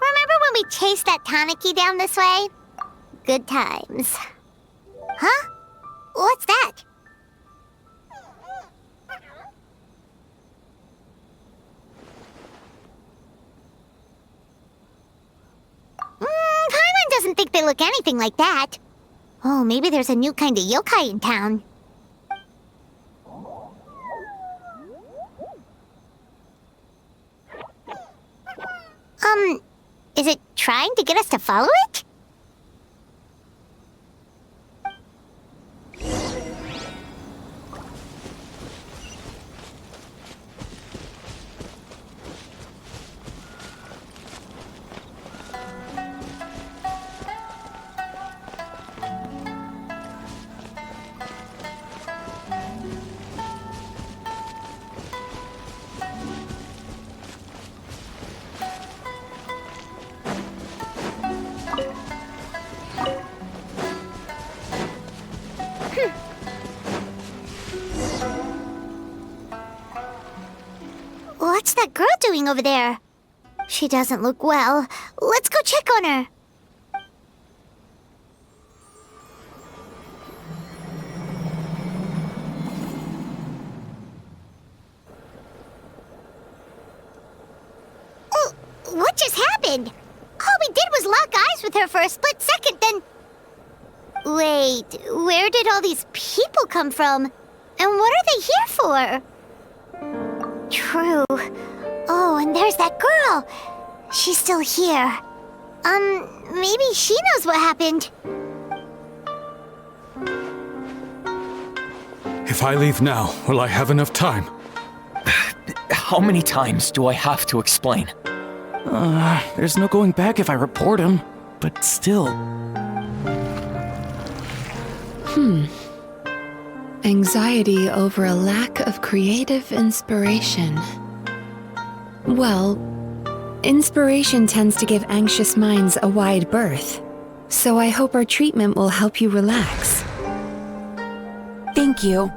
Remember when we chased that Tanuki down this way? Good times. Huh? What's that? Paimon doesn't think they look anything like that. Oh, maybe there's a new kind of yokai in town. Is it trying to get us to follow it? What's that girl doing over there? She doesn't look well. Let's go check on her. Oh, what just happened? All we did was lock eyes with her for a split second, then... Wait, where did all these people come from? And what are they here for? True. Oh, and there's that girl. She's still here. Maybe she knows what happened. If I leave now, will I have enough time? How many times do I have to explain? There's no going back if I report him. But still... Anxiety over a lack of creative inspiration. Well, inspiration tends to give anxious minds a wide berth, so I hope our treatment will help you relax. Thank you.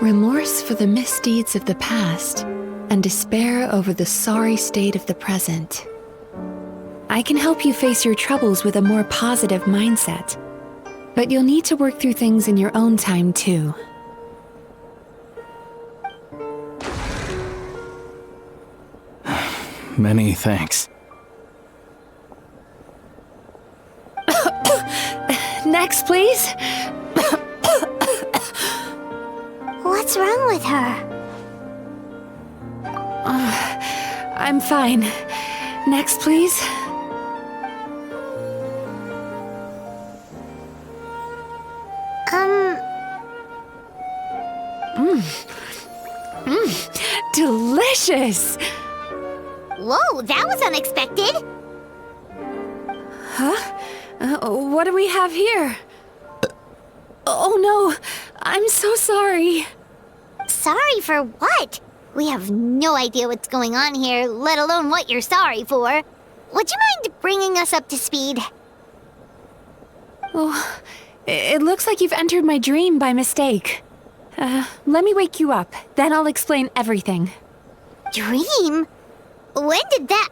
Remorse for the misdeeds of the past, and despair over the sorry state of the present. I can help you face your troubles with a more positive mindset, but you'll need to work through things in your own time too. Many thanks. Next, please. What's wrong with her? I'm fine. Next, please. Delicious! Whoa, that was unexpected. Huh? What do we have here? Oh no, I'm so sorry. Sorry for what? We have no idea what's going on here, let alone what you're sorry for. Would you mind bringing us up to speed? Oh, it looks like you've entered my dream by mistake. Let me wake you up, then I'll explain everything. Dream? When did that...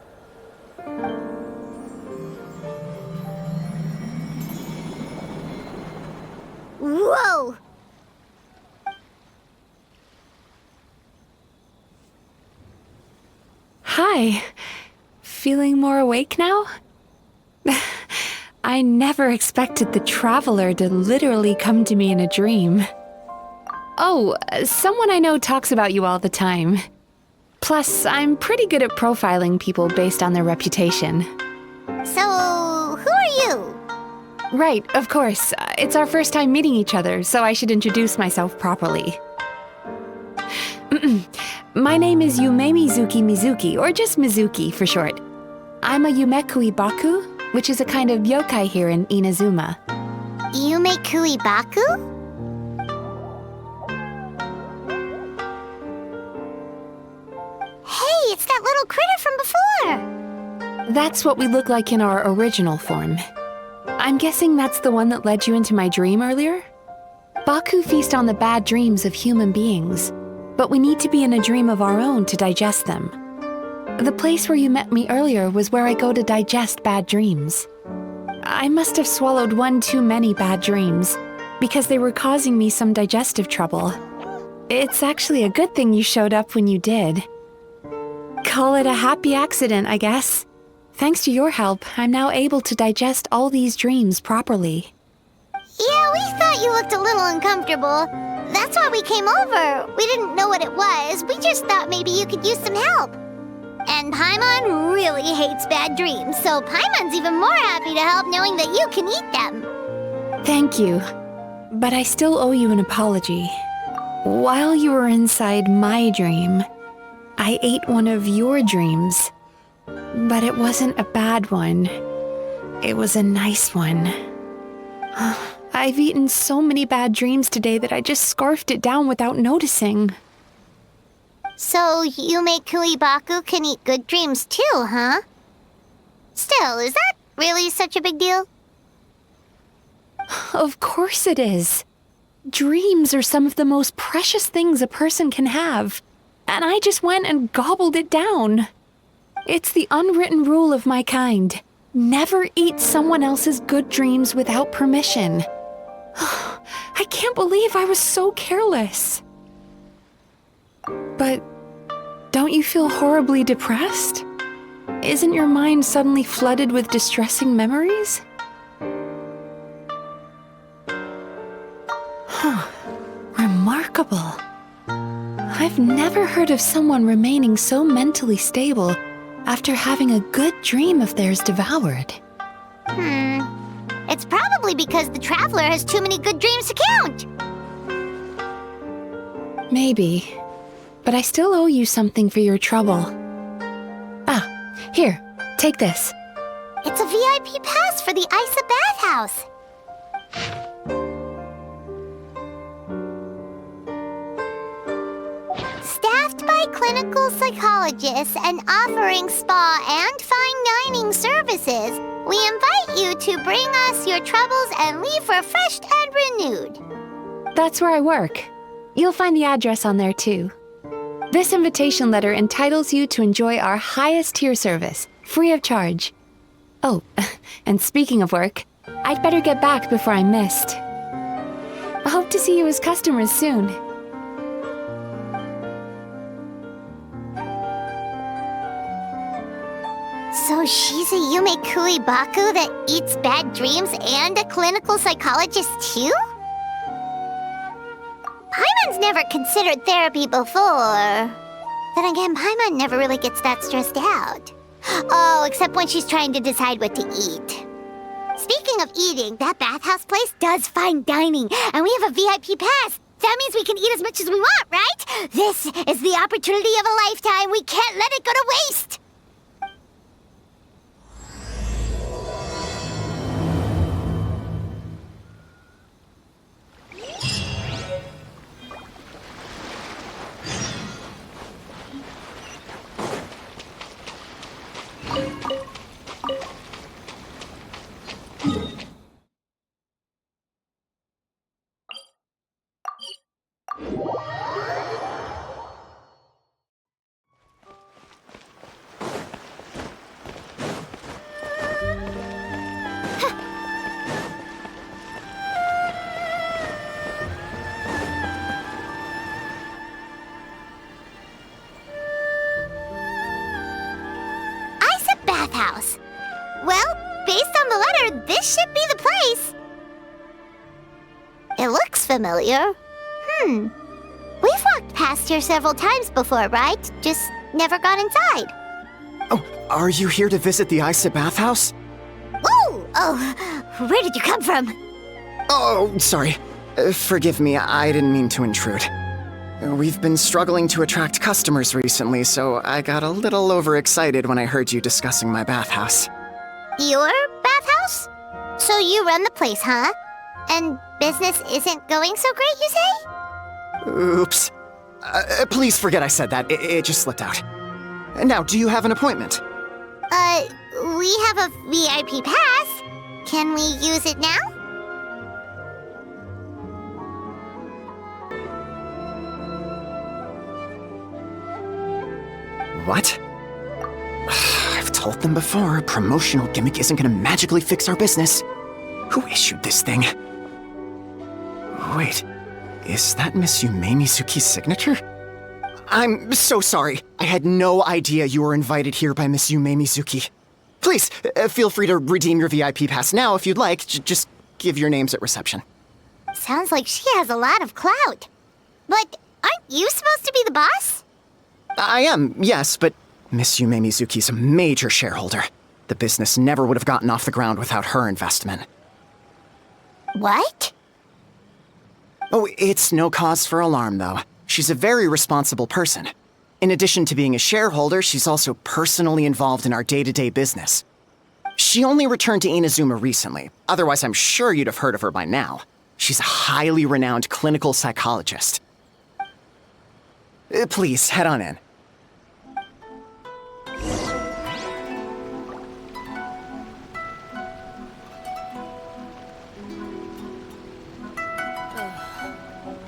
Whoa! Hi. Feeling more awake now? I never expected the Traveler to literally come to me in a dream. Oh, someone I know talks about you all the time. Plus, I'm pretty good at profiling people based on their reputation. So, who are you? Right, of course. It's our first time meeting each other, so I should introduce myself properly. My name is Yumemizuki Mizuki, or just Mizuki for short. I'm a Yumekui Baku, which is a kind of yokai here in Inazuma. Yumekui Baku? Hey, it's that little critter from before! That's what we look like in our original form. I'm guessing that's the one that led you into my dream earlier? Baku feast on the bad dreams of human beings, but we need to be in a dream of our own to digest them. The place where you met me earlier was where I go to digest bad dreams. I must have swallowed one too many bad dreams, because they were causing me some digestive trouble. It's actually a good thing you showed up when you did. Call it a happy accident, I guess. Thanks to your help, I'm now able to digest all these dreams properly. Yeah, we thought you looked a little uncomfortable. That's why we came over. We didn't know what it was. We just thought maybe you could use some help. And Paimon really hates bad dreams, so Paimon's even more happy to help knowing that you can eat them. Thank you, but I still owe you an apology. While you were inside my dream, I ate one of your dreams. But it wasn't a bad one. It was a nice one. I've eaten so many bad dreams today that I just scarfed it down without noticing. So Yumekui Baku can eat good dreams too, huh? Still, is that really such a big deal? Of course it is. Dreams are some of the most precious things a person can have, and I just went and gobbled it down. It's the unwritten rule of my kind. Never eat someone else's good dreams without permission. I can't believe I was so careless. But don't you feel horribly depressed? Isn't your mind suddenly flooded with distressing memories? Remarkable. I've never heard of someone remaining so mentally stable after having a good dream of theirs devoured. It's probably because the traveler has too many good dreams to count. Maybe, but I still owe you something for your trouble. Here, take this. It's a VIP pass for the Isa bathhouse. Staffed by clinical psychologists and offering spa and fine dining services, we invite you to bring us your troubles and leave refreshed and renewed. That's where I work. You'll find the address on there too. This invitation letter entitles you to enjoy our highest tier service, free of charge. Oh, and speaking of work, I'd better get back before I'm missed. I hope to see you as customers soon. So she's a Yumekui Baku that eats bad dreams and a clinical psychologist too? Paimon's never considered therapy before. Then again, Paimon never really gets that stressed out. Oh, except when she's trying to decide what to eat. Speaking of eating, that bathhouse place does fine dining, and we have a VIP pass. That means we can eat as much as we want, right? This is the opportunity of a lifetime. We can't let it go to waste. Bathhouse. Well, based on the letter, this should be the place. It looks familiar. We've walked past here several times before, right? Just never got inside. Oh, are you here to visit the Isa bathhouse? Ooh, Oh, where did you come from? Oh, sorry. Forgive me, I didn't mean to intrude. We've been struggling to attract customers recently, so I got a little overexcited when I heard you discussing my bathhouse. Your bathhouse? So you run the place, huh? And business isn't going so great, you say? Oops. Please forget I said that. It just slipped out. Now, do you have an appointment? We have a VIP pass. Can we use it now? What? I've told them before, a promotional gimmick isn't gonna magically fix our business. Who issued this thing? Wait, is that Miss Yumemizuki's signature? I'm so sorry. I had no idea you were invited here by Miss Yumemizuki. Please, feel free to redeem your VIP pass now if you'd like. Just give your names at reception. Sounds like she has a lot of clout. But aren't you supposed to be the boss? I am, yes, but Miss Yumemizuki's a major shareholder. The business never would have gotten off the ground without her investment. What? Oh, it's no cause for alarm, though. She's a very responsible person. In addition to being a shareholder, she's also personally involved in our day-to-day business. She only returned to Inazuma recently. Otherwise, I'm sure you'd have heard of her by now. She's a highly renowned clinical psychologist. Please, head on in.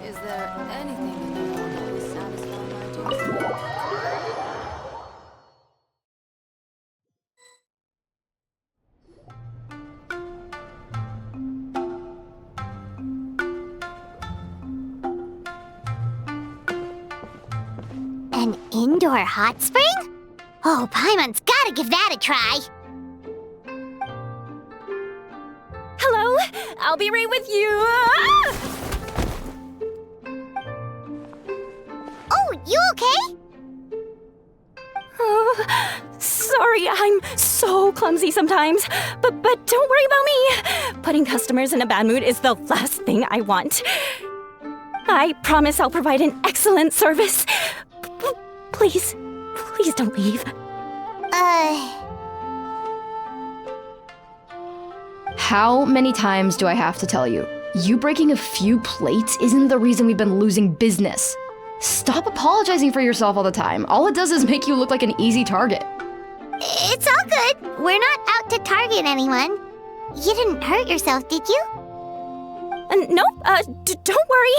Is there anything in the world that will satisfy my taste? An indoor hot spring? Oh, Paimon's gotta give that a try. Hello? I'll be right with you. Ah! Oh, you okay? Oh, sorry, I'm so clumsy sometimes. But don't worry about me. Putting customers in a bad mood is the last thing I want. I promise I'll provide an excellent service. Please don't leave. How many times do I have to tell you? You breaking a few plates isn't the reason we've been losing business. Stop apologizing for yourself all the time. All it does is make you look like an easy target. It's all good. We're not out to target anyone. You didn't hurt yourself, did you? Nope, don't worry.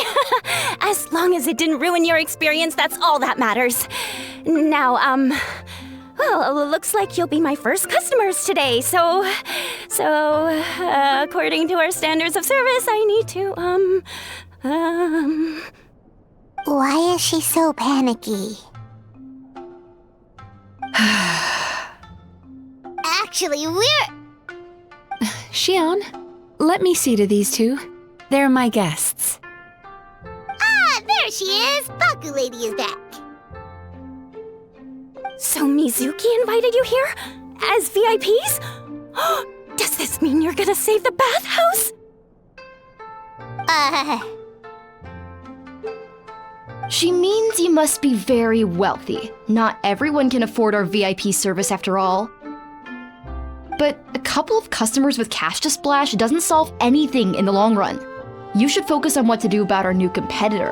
As long as it didn't ruin your experience, that's all that matters. Now, well, looks like you'll be my first customers today, so, according to our standards of service, I need to, Why is she so panicky? Actually, we're... Xion, let me see to these two. They're my guests. Ah, there she is! Baku Lady is back. So Mizuki invited you here? As VIPs? Does this mean you're gonna save the bathhouse? She means you must be very wealthy. Not everyone can afford our VIP service after all. But a couple of customers with cash to splash doesn't solve anything in the long run. You should focus on what to do about our new competitor.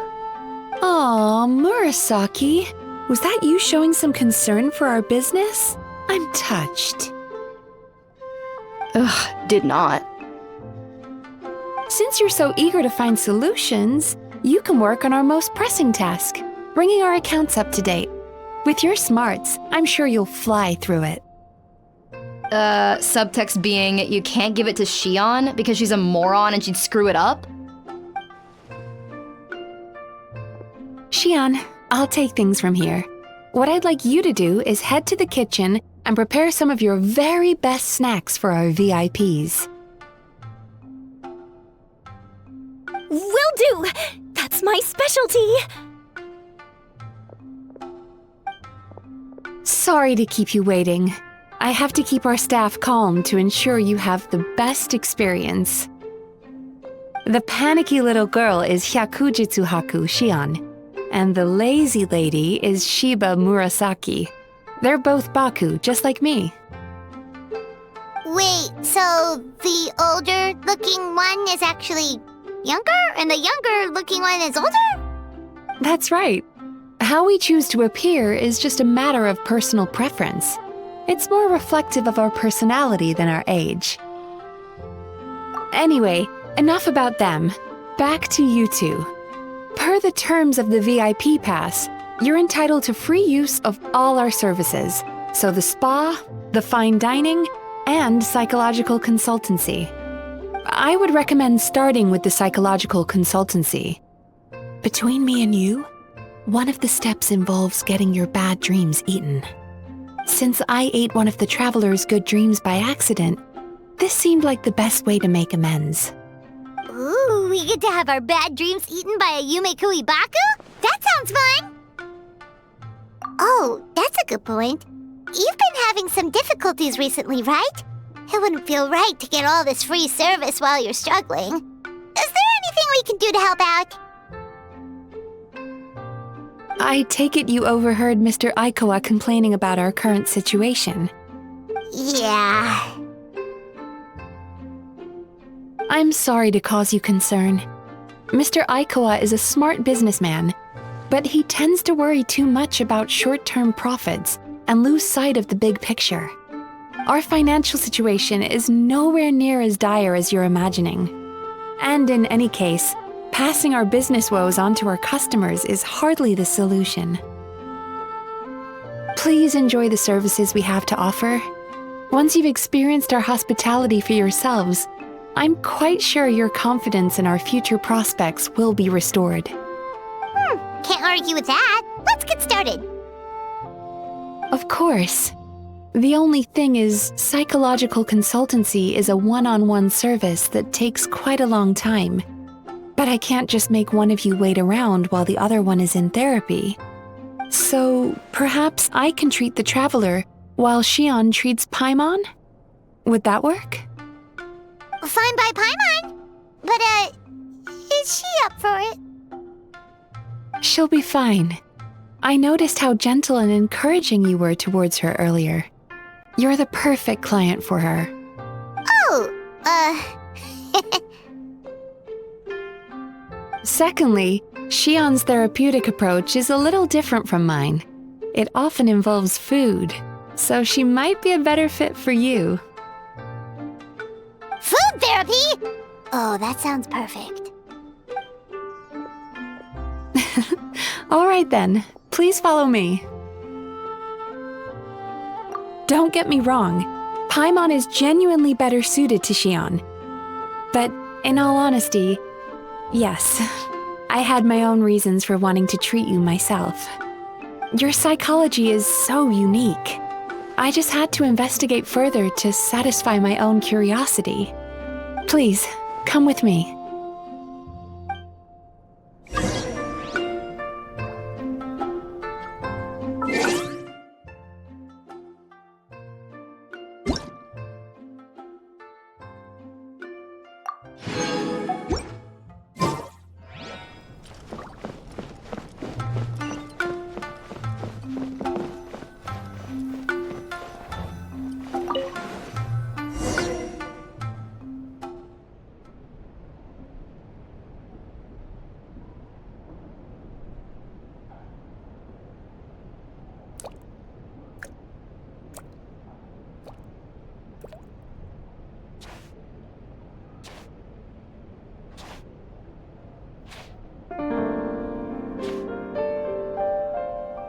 Aw, Murasaki. Was that you showing some concern for our business? I'm touched. Ugh, did not. Since you're so eager to find solutions, you can work on our most pressing task, bringing our accounts up to date. With your smarts, I'm sure you'll fly through it. Subtext being, you can't give it to Xion because she's a moron and she'd screw it up? Xion, I'll take things from here. What I'd like you to do is head to the kitchen and prepare some of your very best snacks for our VIPs. Will do! That's my specialty! Sorry to keep you waiting. I have to keep our staff calm to ensure you have the best experience. The panicky little girl is Hyakujitsu Haku Shion, and the lazy lady is Shiba Murasaki. They're both Baku, just like me. Wait, so the older-looking one is actually younger, and the younger-looking one is older? That's right. How we choose to appear is just a matter of personal preference. It's more reflective of our personality than our age. Anyway, enough about them. Back to you two. Per the terms of the VIP pass, you're entitled to free use of all our services. So the spa, the fine dining, and psychological consultancy. I would recommend starting with the psychological consultancy. Between me and you, one of the steps involves getting your bad dreams eaten. Since I ate one of the traveler's good dreams by accident, this seemed like the best way to make amends. Ooh, we get to have our bad dreams eaten by a Yumemizuki Baku? That sounds fun! Oh, that's a good point. You've been having some difficulties recently, right? It wouldn't feel right to get all this free service while you're struggling. Is there anything we can do to help out? I take it you overheard Mr. Aikawa complaining about our current situation. Yeah. I'm sorry to cause you concern. Mr. Aikawa is a smart businessman, but he tends to worry too much about short-term profits and lose sight of the big picture. Our financial situation is nowhere near as dire as you're imagining. And in any case, passing our business woes on to our customers is hardly the solution. Please enjoy the services we have to offer. Once you've experienced our hospitality for yourselves, I'm quite sure your confidence in our future prospects will be restored. Can't argue with that. Let's get started. Of course. The only thing is, psychological consultancy is a one-on-one service that takes quite a long time. But I can't just make one of you wait around while the other one is in therapy. So, perhaps I can treat the traveler while Shion treats Paimon? Would that work? Fine by Paimon. But, is she up for it? She'll be fine. I noticed how gentle and encouraging you were towards her earlier. You're the perfect client for her. Oh, Secondly, Shion's therapeutic approach is a little different from mine. It often involves food, so she might be a better fit for you. food therapy? Oh, that sounds perfect. All right then, please follow me. Don't get me wrong, Paimon is genuinely better suited to Shion. But in all honesty, yes, I had my own reasons for wanting to treat you myself. Your psychology is so unique. I just had to investigate further to satisfy my own curiosity. Please, come with me.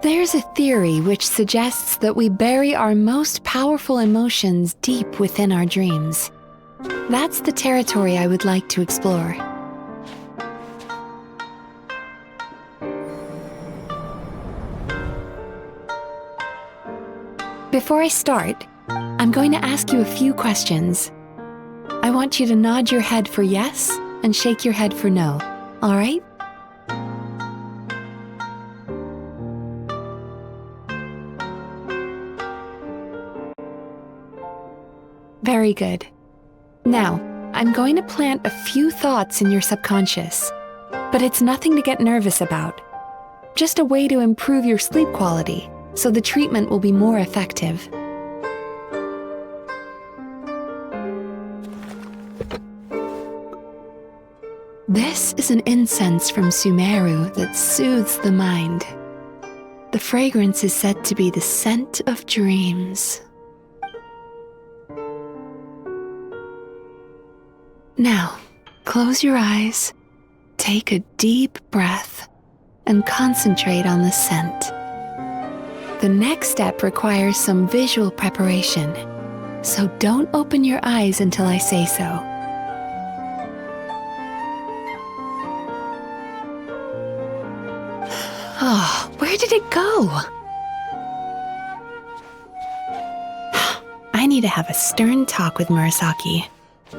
There's a theory which suggests that we bury our most powerful emotions deep within our dreams. That's the territory I would like to explore. Before I start, I'm going to ask you a few questions. I want you to nod your head for yes and shake your head for no, all right? Very good. Now, I'm going to plant a few thoughts in your subconscious, but it's nothing to get nervous about. Just a way to improve your sleep quality, so the treatment will be more effective. This is an incense from Sumeru that soothes the mind. The fragrance is said to be the scent of dreams. Now, close your eyes, take a deep breath, and concentrate on the scent. The next step requires some visual preparation, so don't open your eyes until I say so. Oh, where did it go? I need to have a stern talk with Murasaki.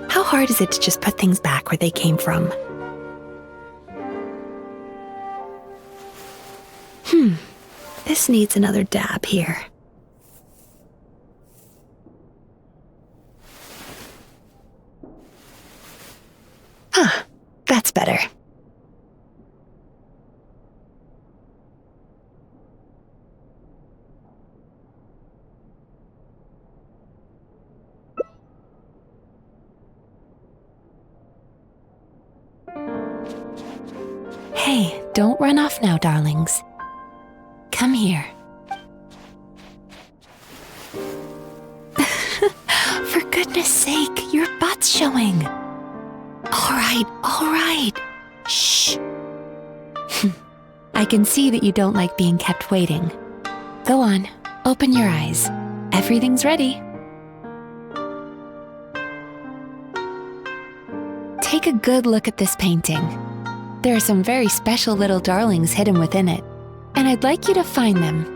How hard is it to just put things back where they came from? This needs another dab here. That's better. Hey, don't run off now, darlings. Come here. For goodness sake, your butt's showing. All right. Shh. I can see that you don't like being kept waiting. Go on, open your eyes. Everything's ready. Take a good look at this painting. There are some very special little darlings hidden within it, and I'd like you to find them.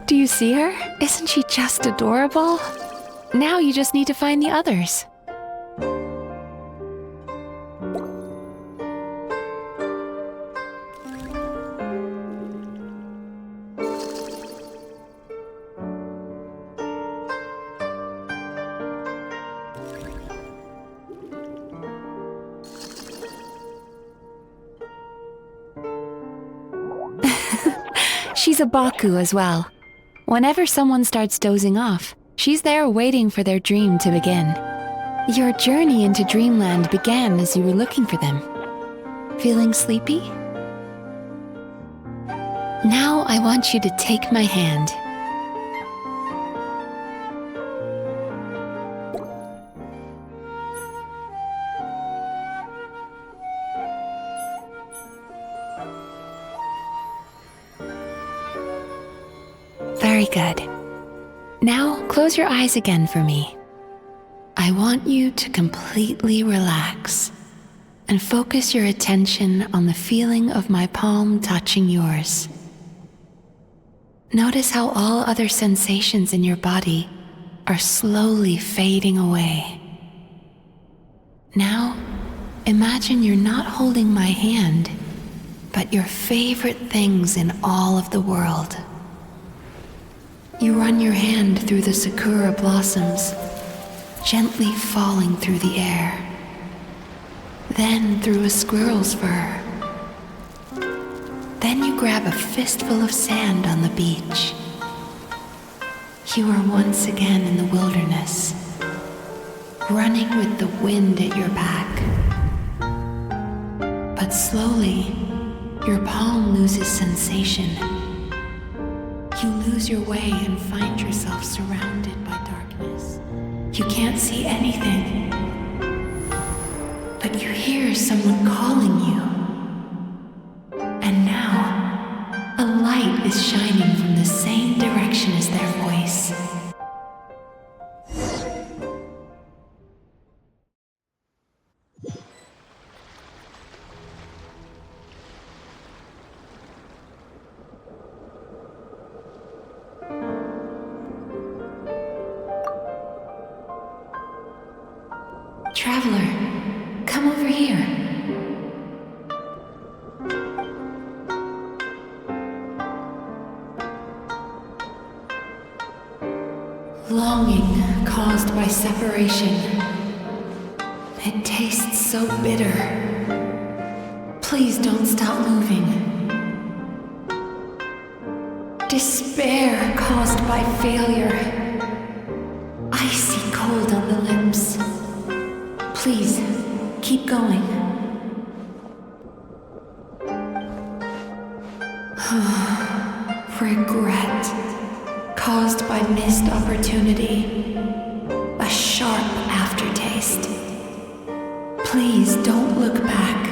Do you see her? Isn't she just adorable? Now you just need to find the others. She's a Baku as well. Whenever someone starts dozing off, she's there waiting for their dream to begin. Your journey into Dreamland began as you were looking for them. Feeling sleepy? Now I want you to take my hand. Very good. Now close your eyes again for me. I want you to completely relax and focus your attention on the feeling of my palm touching yours. Notice how all other sensations in your body are slowly fading away. Now, imagine you're not holding my hand, but your favorite things in all of the world. You run your hand through the sakura blossoms, gently falling through the air. Then through a squirrel's fur. Then you grab a fistful of sand on the beach. You are once again in the wilderness, running with the wind at your back. But slowly, your palm loses sensation. You lose your way and find yourself surrounded by darkness. You can't see anything, but you hear someone calling you. And now, a light is shining from the same direction as their voice. Traveler, come over here. Longing caused by separation. It tastes so bitter. Please don't stop moving. Despair caused by failure. Icy cold on the lips. Please, keep going. Regret caused by missed opportunity. A sharp aftertaste. Please don't look back.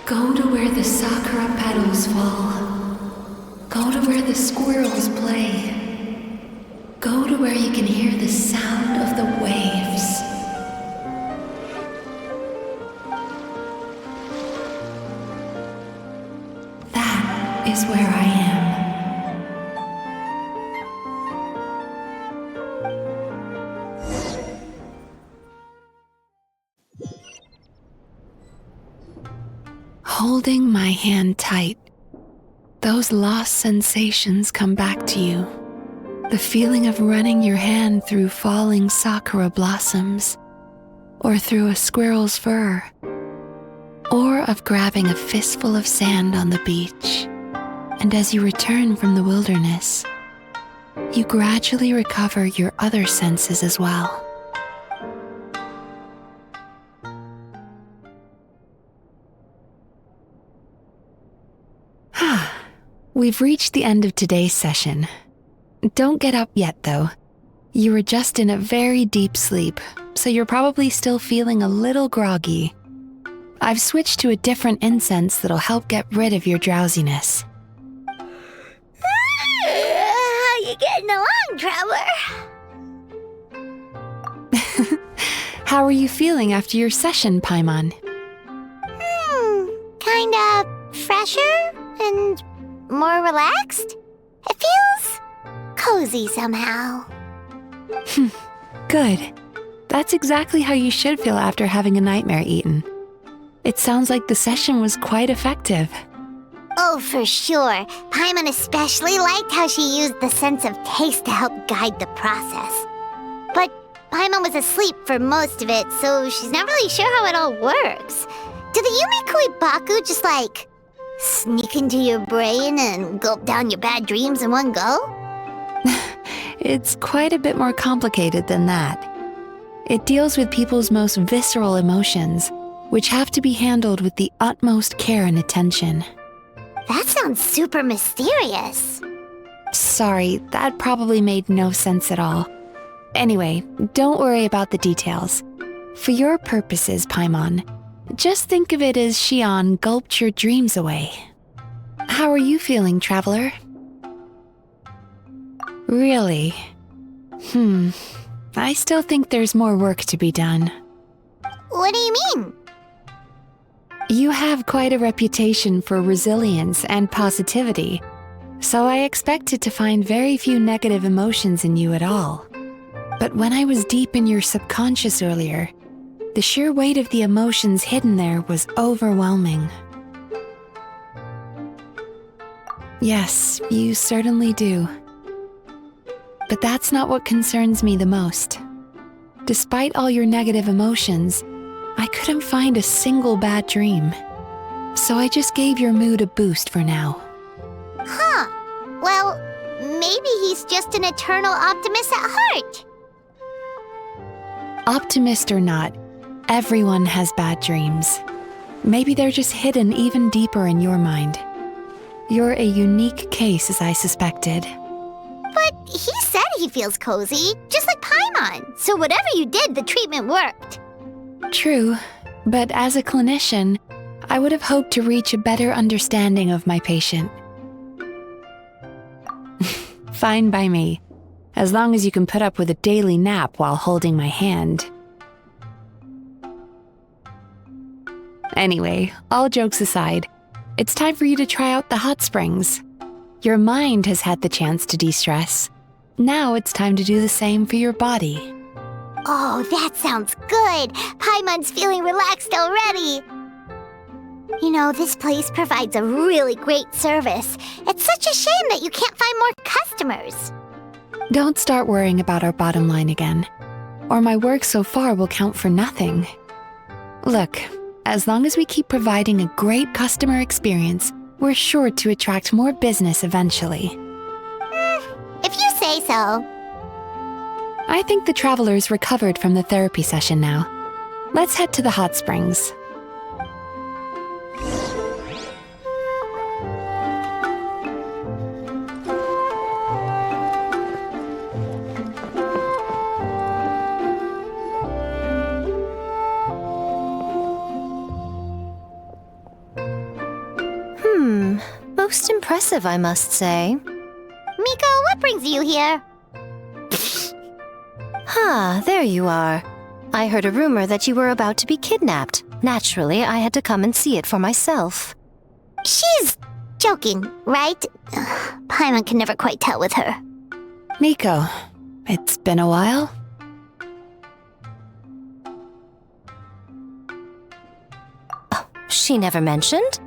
Go to where the sakura petals fall. Go to where the squirrels play. Go to where you can hear the sound of the waves. That is where I am. Holding my hand tight, those lost sensations come back to you. The feeling of running your hand through falling sakura blossoms, or through a squirrel's fur, or of grabbing a fistful of sand on the beach. And as you return from the wilderness, you gradually recover your other senses as well. We've reached the end of today's session. Don't get up yet, though. You were just in a very deep sleep, so you're probably still feeling a little groggy. I've switched to a different incense that'll help get rid of your drowsiness. How you getting along, Traveler? How are you feeling after your session, Paimon? Kinda fresher and more relaxed? It feels cozy somehow. Good. That's exactly how you should feel after having a nightmare eaten. It sounds like the session was quite effective. Oh, for sure. Paimon especially liked how she used the sense of taste to help guide the process. But Paimon was asleep for most of it, so she's not really sure how it all works. Did the Yumikui Baku just sneak into your brain and gulp down your bad dreams in one go? It's quite a bit more complicated than that. It deals with people's most visceral emotions, which have to be handled with the utmost care and attention. That sounds super mysterious. Sorry, that probably made no sense at all. Anyway, don't worry about the details. For your purposes, Paimon, just think of it as Shion gulped your dreams away. How are you feeling, Traveler? Really? I still think there's more work to be done. What do you mean? You have quite a reputation for resilience and positivity, so I expected to find very few negative emotions in you at all. But when I was deep in your subconscious earlier, the sheer weight of the emotions hidden there was overwhelming. Yes, you certainly do. But that's not what concerns me the most. Despite all your negative emotions, I couldn't find a single bad dream. So I just gave your mood a boost for now. Huh. Well, maybe he's just an eternal optimist at heart. Optimist or not, everyone has bad dreams. Maybe they're just hidden even deeper in your mind. You're a unique case, as I suspected. But he said he feels cozy, just like Paimon. So whatever you did, the treatment worked. True, but as a clinician, I would have hoped to reach a better understanding of my patient. Fine by me, as long as you can put up with a daily nap while holding my hand. Anyway, all jokes aside, it's time for you to try out the hot springs. Your mind has had the chance to de-stress. Now it's time to do the same for your body. Oh, that sounds good. Paimon's feeling relaxed already. You know, this place provides a really great service. It's such a shame that you can't find more customers. Don't start worrying about our bottom line again, or my work so far will count for nothing. Look, as long as we keep providing a great customer experience, we're sure to attract more business eventually. If you say so. I think the traveler's recovered from the therapy session now. Let's head to the hot springs. Most impressive, I must say. Miko, what brings you here? There you are. I heard a rumor that you were about to be kidnapped. Naturally, I had to come and see it for myself. She's joking, right? Paimon can never quite tell with her. Miko, it's been a while. She never mentioned?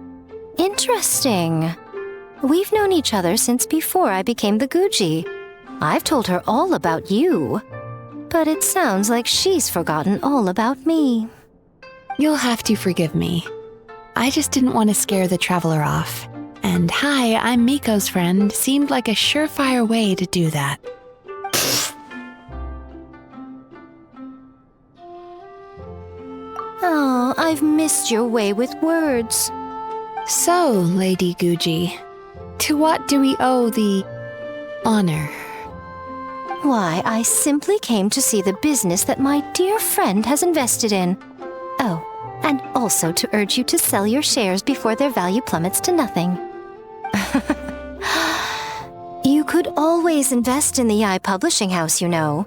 Interesting. We've known each other since before I became the Guji. I've told her all about you. But it sounds like she's forgotten all about me. You'll have to forgive me. I just didn't want to scare the traveler off. And hi, I'm Miko's friend seemed like a surefire way to do that. Oh, I've missed your way with words. So, Lady Guji, to what do we owe the honor? Why, I simply came to see the business that my dear friend has invested in. Oh, and also to urge you to sell your shares before their value plummets to nothing. You could always invest in the Yi Publishing House, you know.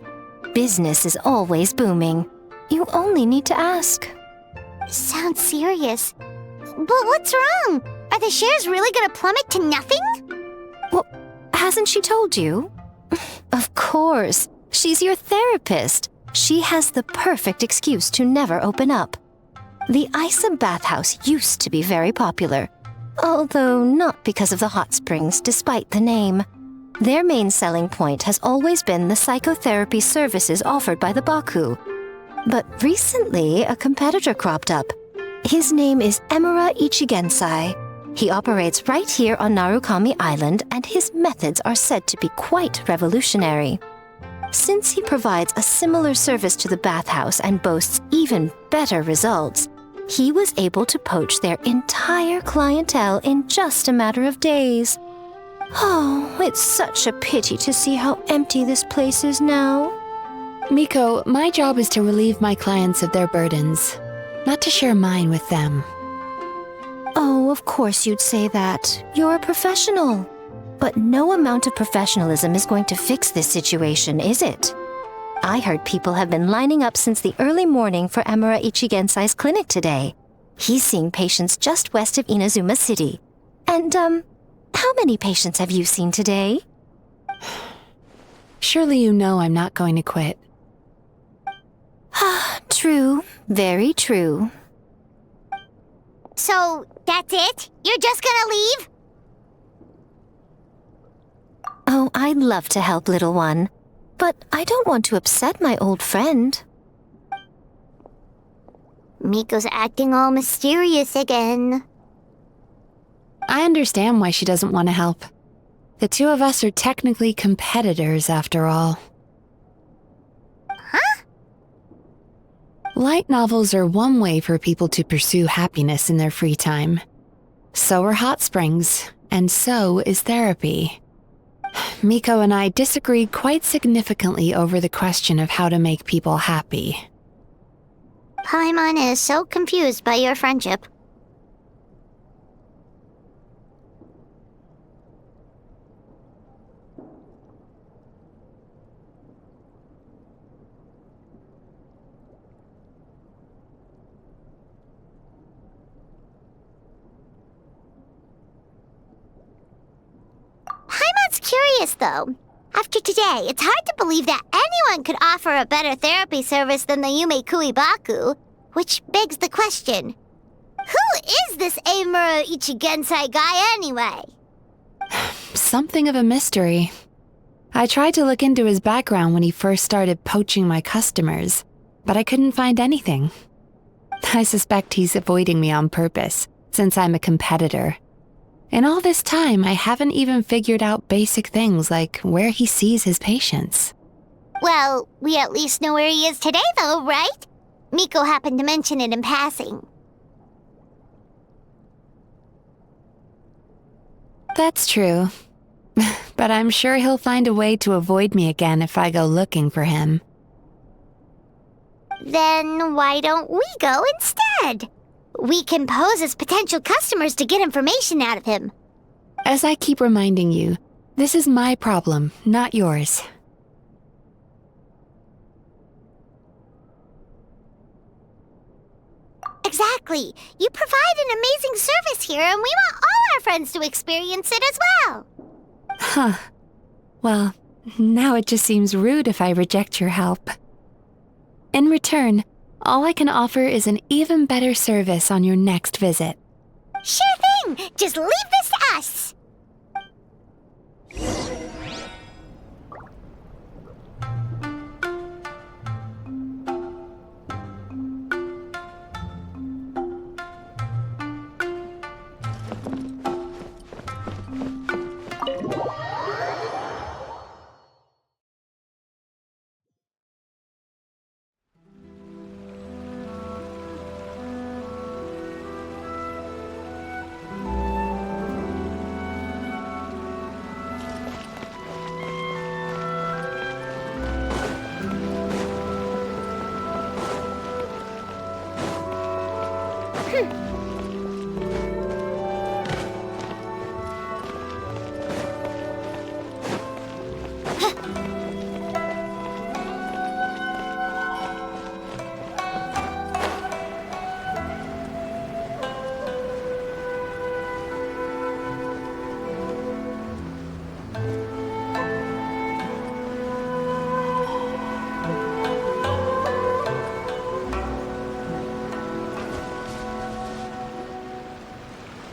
Business is always booming. You only need to ask. Sounds serious. But what's wrong? Are the shares really gonna plummet to nothing? Well, hasn't she told you? Of course. She's your therapist. She has the perfect excuse to never open up. The Isa bathhouse used to be very popular, although not because of the hot springs, despite the name. Their main selling point has always been the psychotherapy services offered by the Baku. But recently, a competitor cropped up. His name is Emura Ichigensai. He operates right here on Narukami Island, and his methods are said to be quite revolutionary. Since he provides a similar service to the bathhouse and boasts even better results, he was able to poach their entire clientele in just a matter of days. Oh, it's such a pity to see how empty this place is now. Miko, my job is to relieve my clients of their burdens, not to share mine with them. Oh, of course you'd say that. You're a professional. But no amount of professionalism is going to fix this situation, is it? I heard people have been lining up since the early morning for Emura Ichigensai's clinic today. He's seeing patients just west of Inazuma City. And, how many patients have you seen today? Surely you know I'm not going to quit. True. Very true. So, that's it? You're just gonna leave? Oh, I'd love to help, little one. But I don't want to upset my old friend. Miko's acting all mysterious again. I understand why she doesn't want to help. The two of us are technically competitors, after all. Huh? Light novels are one way for people to pursue happiness in their free time. So are hot springs, and so is therapy. Miko and I disagreed quite significantly over the question of how to make people happy. Paimon is so confused by your friendship. Paimon's curious, though. After today, it's hard to believe that anyone could offer a better therapy service than the Yumekuibaku, which begs the question, who is this Eimura Ichigensai guy anyway? Something of a mystery. I tried to look into his background when he first started poaching my customers, but I couldn't find anything. I suspect he's avoiding me on purpose, since I'm a competitor. In all this time, I haven't even figured out basic things like where he sees his patients. Well, we at least know where he is today, though, right? Miko happened to mention it in passing. That's true. But I'm sure he'll find a way to avoid me again if I go looking for him. Then why don't we go instead? We can pose as potential customers to get information out of him. As I keep reminding you, this is my problem, not yours. Exactly. You provide an amazing service here, and we want all our friends to experience it as well. Huh. Well, now it just seems rude if I reject your help. In return, all I can offer is an even better service on your next visit. Sure thing! Just leave this to us!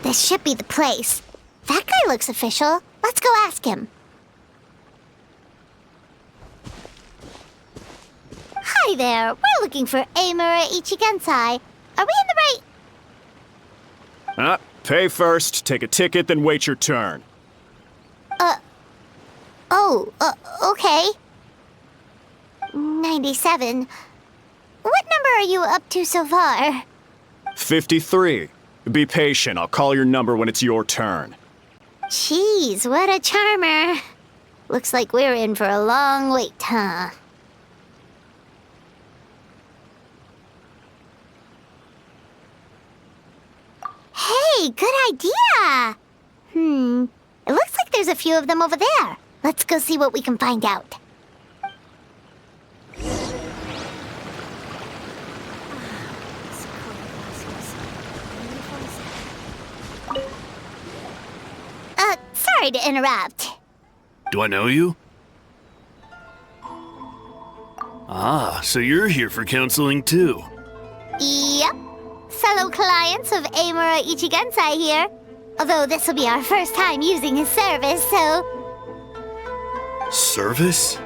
This should be the place. That guy looks official. Let's go ask him. Hi there. We're looking for Eimura Ichigensai. Are we in the right... Pay first, take a ticket, then wait your turn. Okay. 97. What number are you up to so far? 53. Be patient, I'll call your number when it's your turn. Jeez, what a charmer. Looks like we're in for a long wait, huh? Hey, good idea! It looks like there's a few of them over there. Let's go see what we can find out. Sorry to interrupt. Do I know you? Ah, so you're here for counseling too. Yep. Fellow clients of Eimura Ichigensai here. Although this will be our first time using his service, so... Service?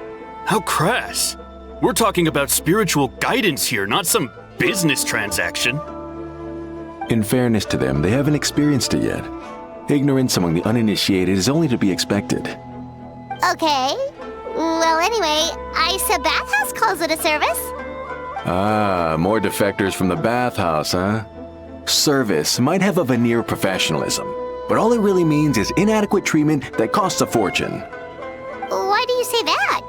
How crass. We're talking about spiritual guidance here, not some business transaction. In fairness to them, they haven't experienced it yet. Ignorance among the uninitiated is only to be expected. Okay. Well, anyway, Isa Bathhouse calls it a service. Ah, more defectors from the bathhouse, huh? Service might have a veneer of professionalism, but all it really means is inadequate treatment that costs a fortune. Why do you say that?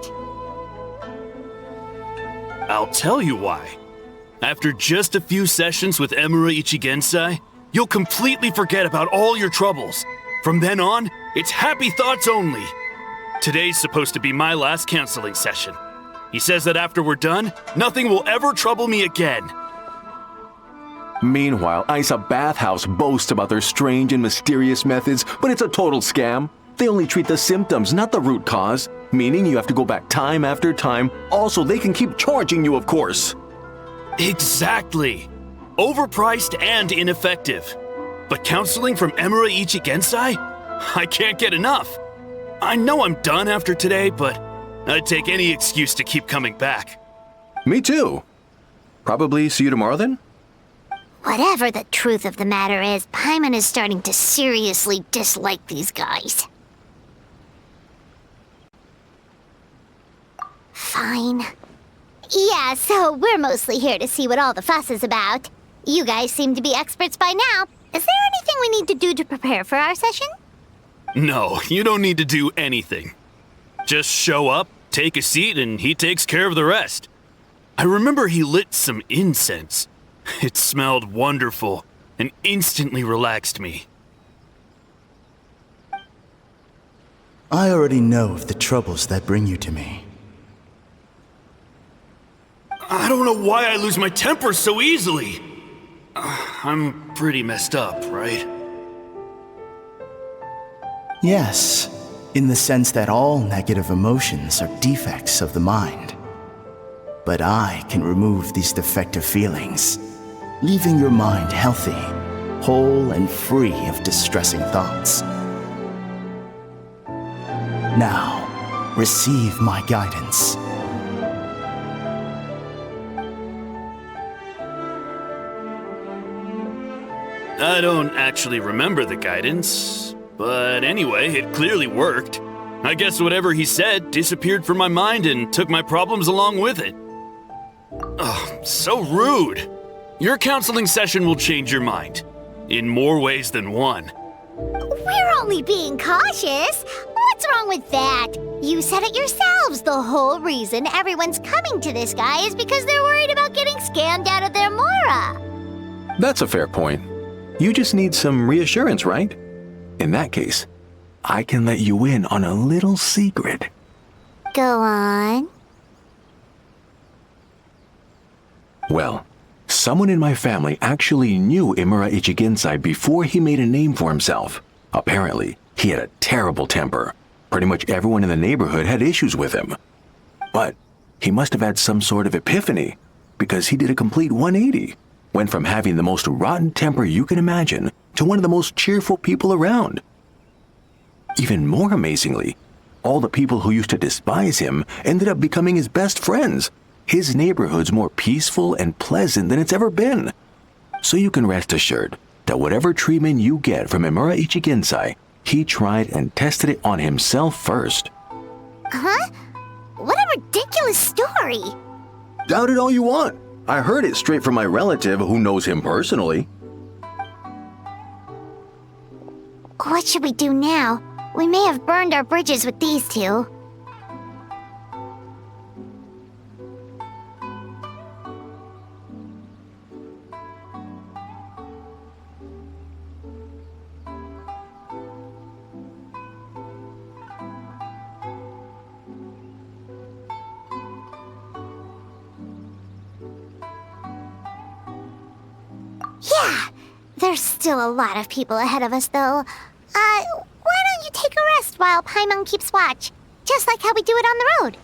I'll tell you why. After just a few sessions with Eimura Ichigensai, you'll completely forget about all your troubles. From then on, it's happy thoughts only. Today's supposed to be my last counseling session. He says that after we're done, nothing will ever trouble me again. Meanwhile, Isa Bathhouse boasts about their strange and mysterious methods, but it's a total scam. They only treat the symptoms, not the root cause. Meaning you have to go back time after time. Also, they can keep charging you, of course. Exactly. Overpriced and ineffective. But counseling from Emura Ichigensai? I can't get enough. I know I'm done after today, but I'd take any excuse to keep coming back. Me too. Probably see you tomorrow then? Whatever the truth of the matter is, Paimon is starting to seriously dislike these guys. Fine. Yeah, so we're mostly here to see what all the fuss is about. You guys seem to be experts by now. Is there anything we need to do to prepare for our session? No, you don't need to do anything. Just show up, take a seat, and he takes care of the rest. I remember he lit some incense. It smelled wonderful and instantly relaxed me. I already know of the troubles that bring you to me. I don't know why I lose my temper so easily. I'm pretty messed up, right? Yes, in the sense that all negative emotions are defects of the mind. But I can remove these defective feelings, leaving your mind healthy, whole and free of distressing thoughts. Now, receive my guidance. I don't actually remember the guidance, but anyway, it clearly worked. I guess whatever he said disappeared from my mind and took my problems along with it. Oh, so rude. Your counseling session will change your mind. In more ways than one. We're only being cautious. What's wrong with that? You said it yourselves. The whole reason everyone's coming to this guy is because they're worried about getting scammed out of their Mora. That's a fair point. You just need some reassurance, right? In that case, I can let you in on a little secret. Go on. Well, someone in my family actually knew Emura Ichigensai before he made a name for himself. Apparently, he had a terrible temper. Pretty much everyone in the neighborhood had issues with him. But he must have had some sort of epiphany, because he did a complete 180. Went from having the most rotten temper you can imagine to one of the most cheerful people around. Even more amazingly, all the people who used to despise him ended up becoming his best friends. His neighborhood's more peaceful and pleasant than it's ever been. So you can rest assured that whatever treatment you get from Emura Ichigensai, he tried and tested it on himself first. Huh? What a ridiculous story! Doubt it all you want. I heard it straight from my relative who knows him personally. What should we do now? We may have burned our bridges with these two. Yeah, there's still a lot of people ahead of us, though. Why don't you take a rest while Paimon keeps watch? Just like how we do it on the road.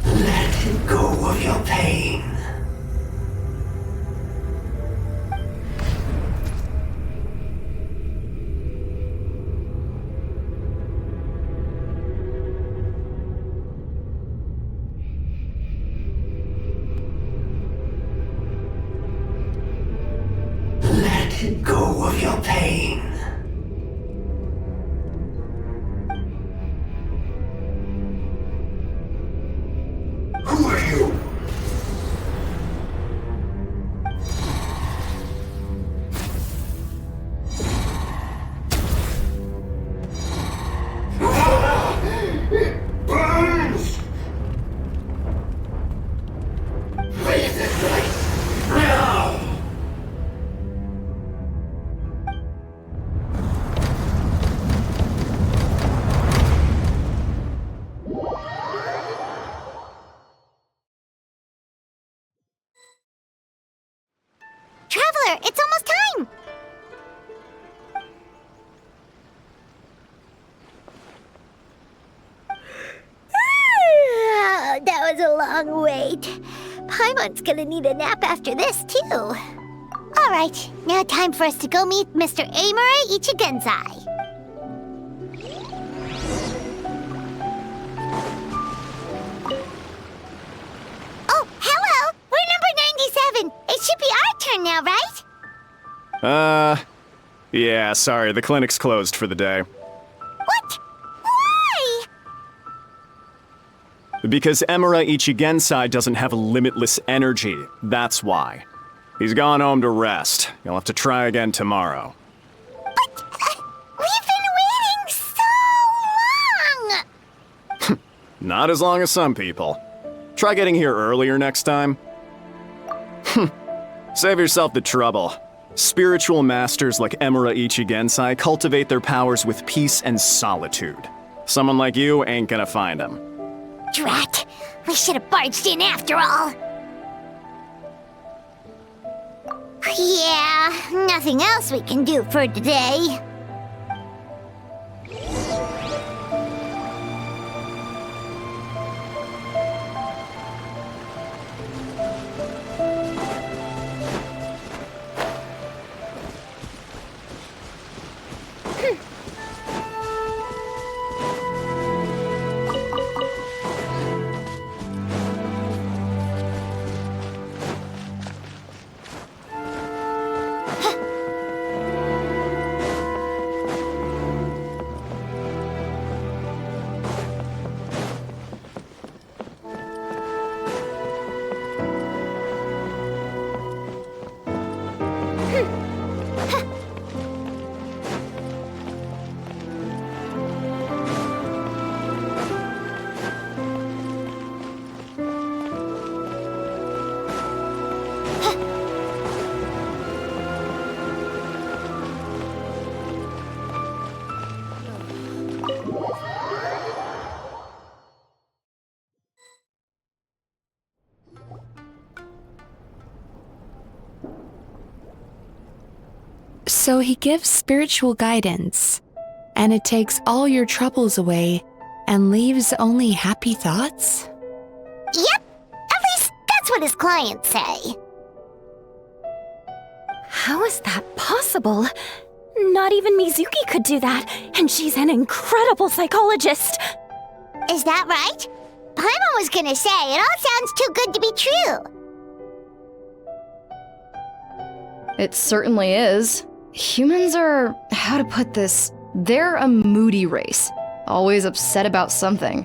Let go of your pain. Let go of your pain. Who are you? It burns! was a long wait. Paimon's gonna need a nap after this, too. All right, now time for us to go meet Mr. Amura Ichigenzai. Oh, hello! We're number 97. It should be our turn now, right? Yeah, sorry, the clinic's closed for the day. What? Why? Because Emura Ichigensai doesn't have limitless energy, that's why. He's gone home to rest. You'll have to try again tomorrow. But, we've been waiting so long! Not as long as some people. Try getting here earlier next time. Save yourself the trouble. Spiritual masters like Emura Ichigensai cultivate their powers with peace and solitude. Someone like you ain't gonna find them. Drat! We should have barged in after all! Yeah, nothing else we can do for today. So he gives spiritual guidance, and it takes all your troubles away and leaves only happy thoughts? Yep! At least that's what his clients say. How is that possible? Not even Mizuki could do that, and she's an incredible psychologist. Is that right? Paimon was gonna say, it all sounds too good to be true. It certainly is. Humans are, how to put this, they're a moody race, always upset about something.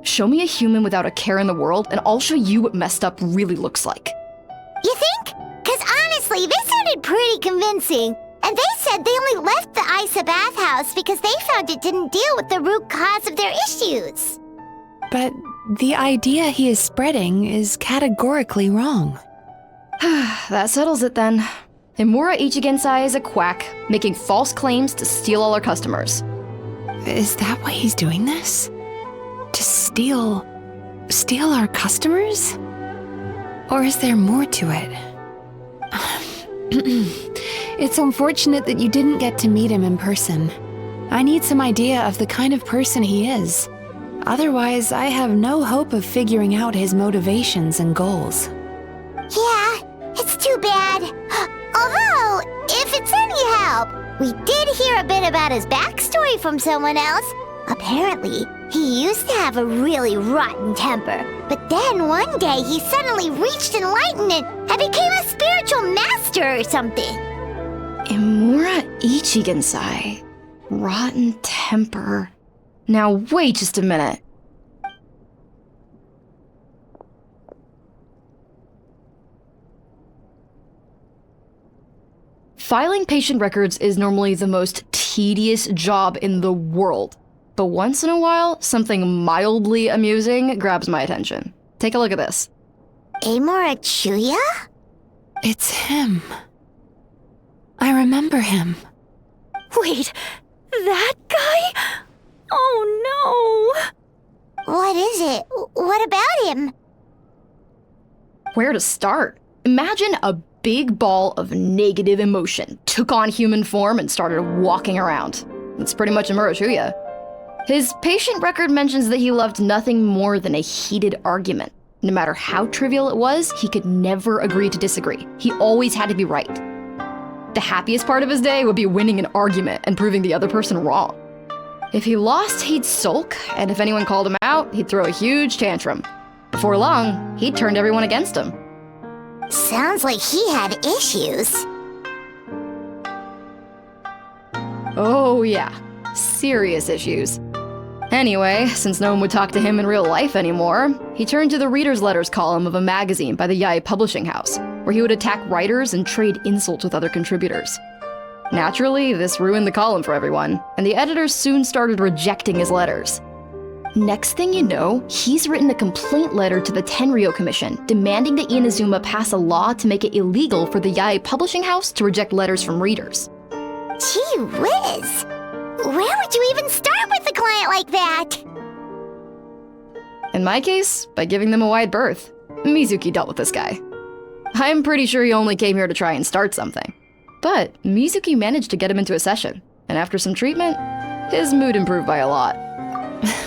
Show me a human without a care in the world, and I'll show you what messed up really looks like. You think? Because honestly, they sounded pretty convincing. And they said they only left the Isa bathhouse because they found it didn't deal with the root cause of their issues. But the idea he is spreading is categorically wrong. That settles it then. Emura Ichigensai is a quack, making false claims to steal all our customers. Is that why he's doing this? To steal our customers? Or is there more to it? It's unfortunate that you didn't get to meet him in person. I need some idea of the kind of person he is. Otherwise, I have no hope of figuring out his motivations and goals. Yeah, it's too bad. Although, if it's any help, we did hear a bit about his backstory from someone else. Apparently, he used to have a really rotten temper, but then one day he suddenly reached enlightenment and became a spiritual master or something. Emura Ichigensai. Rotten temper. Now wait just a minute. Filing patient records is normally the most tedious job in the world. But once in a while, something mildly amusing grabs my attention. Take a look at this. Amura Chuya? It's him. I remember him. Wait, that guy? Oh no! What is it? What about him? Where to start? Imagine a big ball of negative emotion took on human form and started walking around. That's pretty much Emura Chuya. His patient record mentions that he loved nothing more than a heated argument, No matter how trivial it was, he could never agree to disagree. He always had to be right. The happiest part of his day would be winning an argument and proving the other person wrong. If he lost, he'd sulk, and if anyone called him out, he'd throw a huge tantrum. Before long, he'd turned everyone against him. Sounds like he had issues. Oh yeah, serious issues. Anyway, since no one would talk to him in real life anymore, he turned to the readers' letters column of a magazine by the Yai Publishing House, where he would attack writers and trade insults with other contributors. Naturally, this ruined the column for everyone, and the editors soon started rejecting his letters. Next thing you know, he's written a complaint letter to the Tenryou Commission, demanding that Inazuma pass a law to make it illegal for the Yai Publishing House to reject letters from readers. Gee whiz! Where would you even start with a client like that? In my case, by giving them a wide berth. Mizuki dealt with this guy. I'm pretty sure he only came here to try and start something. But Mizuki managed to get him into a session, and after some treatment, his mood improved by a lot.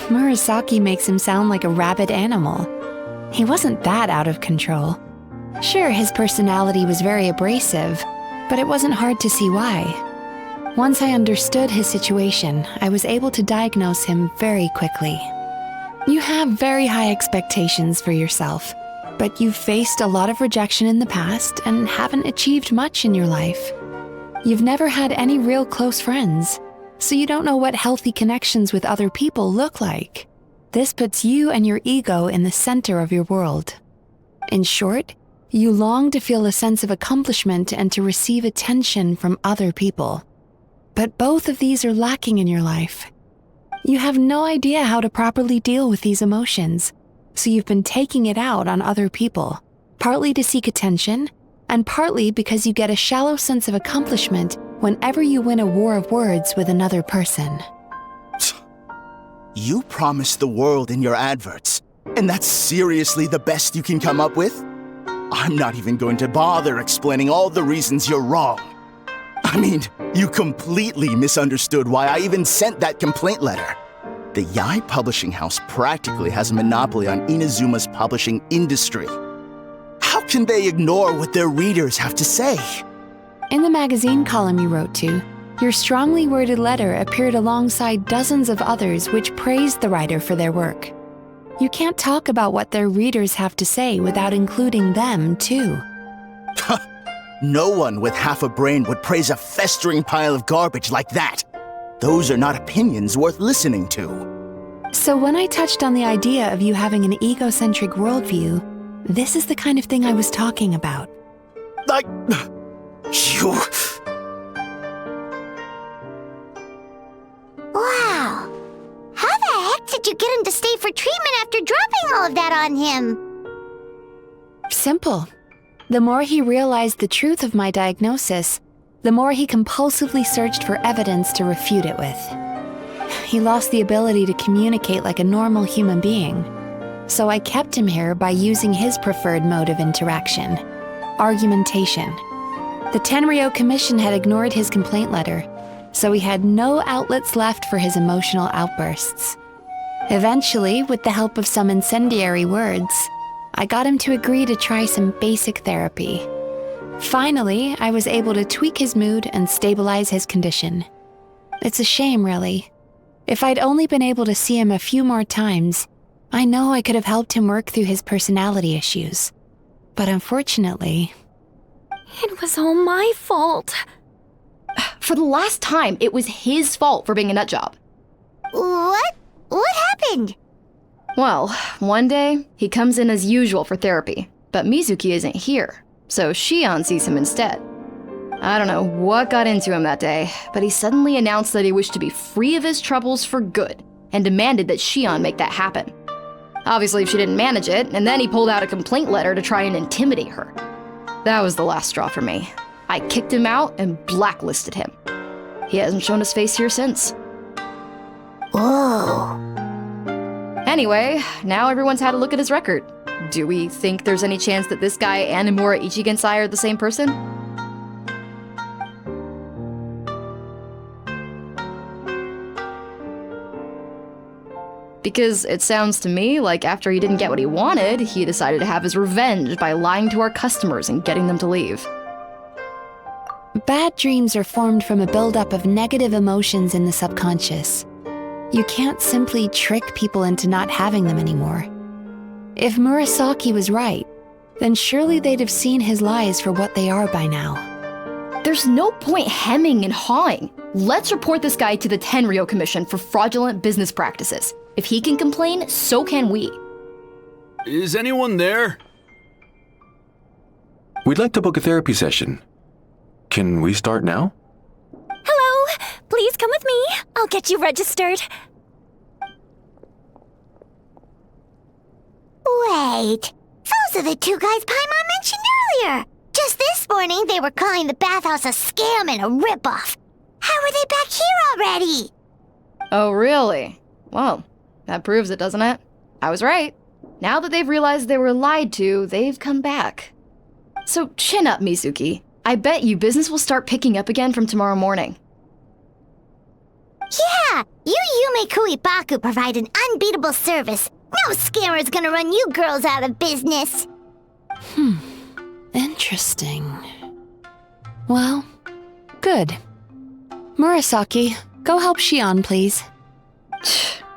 Murasaki makes him sound like a rabid animal. He wasn't that out of control. Sure, his personality was very abrasive, but it wasn't hard to see why. Once I understood his situation, I was able to diagnose him very quickly. You have very high expectations for yourself, but you've faced a lot of rejection in the past and haven't achieved much in your life. You've never had any real close friends, so you don't know what healthy connections with other people look like. This puts you and your ego in the center of your world. In short, you long to feel a sense of accomplishment and to receive attention from other people. But both of these are lacking in your life. You have no idea how to properly deal with these emotions, so you've been taking it out on other people, partly to seek attention, and partly because you get a shallow sense of accomplishment whenever you win a war of words with another person. You promise the world in your adverts, and that's seriously the best you can come up with? I'm not even going to bother explaining all the reasons you're wrong. I mean, you completely misunderstood why I even sent that complaint letter. The Yai Publishing House practically has a monopoly on Inazuma's publishing industry. How can they ignore what their readers have to say? In the magazine column you wrote to, your strongly worded letter appeared alongside dozens of others which praised the writer for their work. You can't talk about what their readers have to say without including them, too. No one with half a brain would praise a festering pile of garbage like that. Those are not opinions worth listening to. So when I touched on the idea of you having an egocentric worldview, this is the kind of thing I was talking about. You... Wow! How the heck did you get him to stay for treatment after dropping all of that on him? Simple. The more he realized the truth of my diagnosis, the more he compulsively searched for evidence to refute it with. He lost the ability to communicate like a normal human being. So I kept him here by using his preferred mode of interaction, argumentation. The Tenryou Commission had ignored his complaint letter, so he had no outlets left for his emotional outbursts. Eventually, with the help of some incendiary words, I got him to agree to try some basic therapy. Finally, I was able to tweak his mood and stabilize his condition. It's a shame, really. If I'd only been able to see him a few more times, I know I could have helped him work through his personality issues. But unfortunately... It was all my fault. For the last time, it was his fault for being a nutjob. What? What happened? Well, one day, he comes in as usual for therapy, but Mizuki isn't here, so Shion sees him instead. I don't know what got into him that day, but he suddenly announced that he wished to be free of his troubles for good, and demanded that Shion make that happen. Obviously, she didn't manage it, and then he pulled out a complaint letter to try and intimidate her. That was the last straw for me. I kicked him out and blacklisted him. He hasn't shown his face here since. Whoa. Anyway, now everyone's had a look at his record. Do we think there's any chance that this guy and Imura Ichigensai are the same person? Because it sounds to me like after he didn't get what he wanted, he decided to have his revenge by lying to our customers and getting them to leave. Bad dreams are formed from a buildup of negative emotions in the subconscious. You can't simply trick people into not having them anymore. If Murasaki was right, then surely they'd have seen his lies for what they are by now. There's no point hemming and hawing. Let's report this guy to the Tenryo Commission for fraudulent business practices. If he can complain, so can we. Is anyone there? We'd like to book a therapy session. Can we start now? Hello! Please come with me. I'll get you registered. Wait, those are the two guys Paimon mentioned earlier. Just this morning, they were calling the bathhouse a scam and a ripoff. How are they back here already? Oh, really? Well, that proves it, doesn't it? I was right. Now that they've realized they were lied to, they've come back. So chin up, Mizuki. I bet you business will start picking up again from tomorrow morning. Yeah, you Yume Kuibaku provide an unbeatable service. No scammer's gonna run you girls out of business. Interesting. Well, good. Murasaki, go help Shion, please.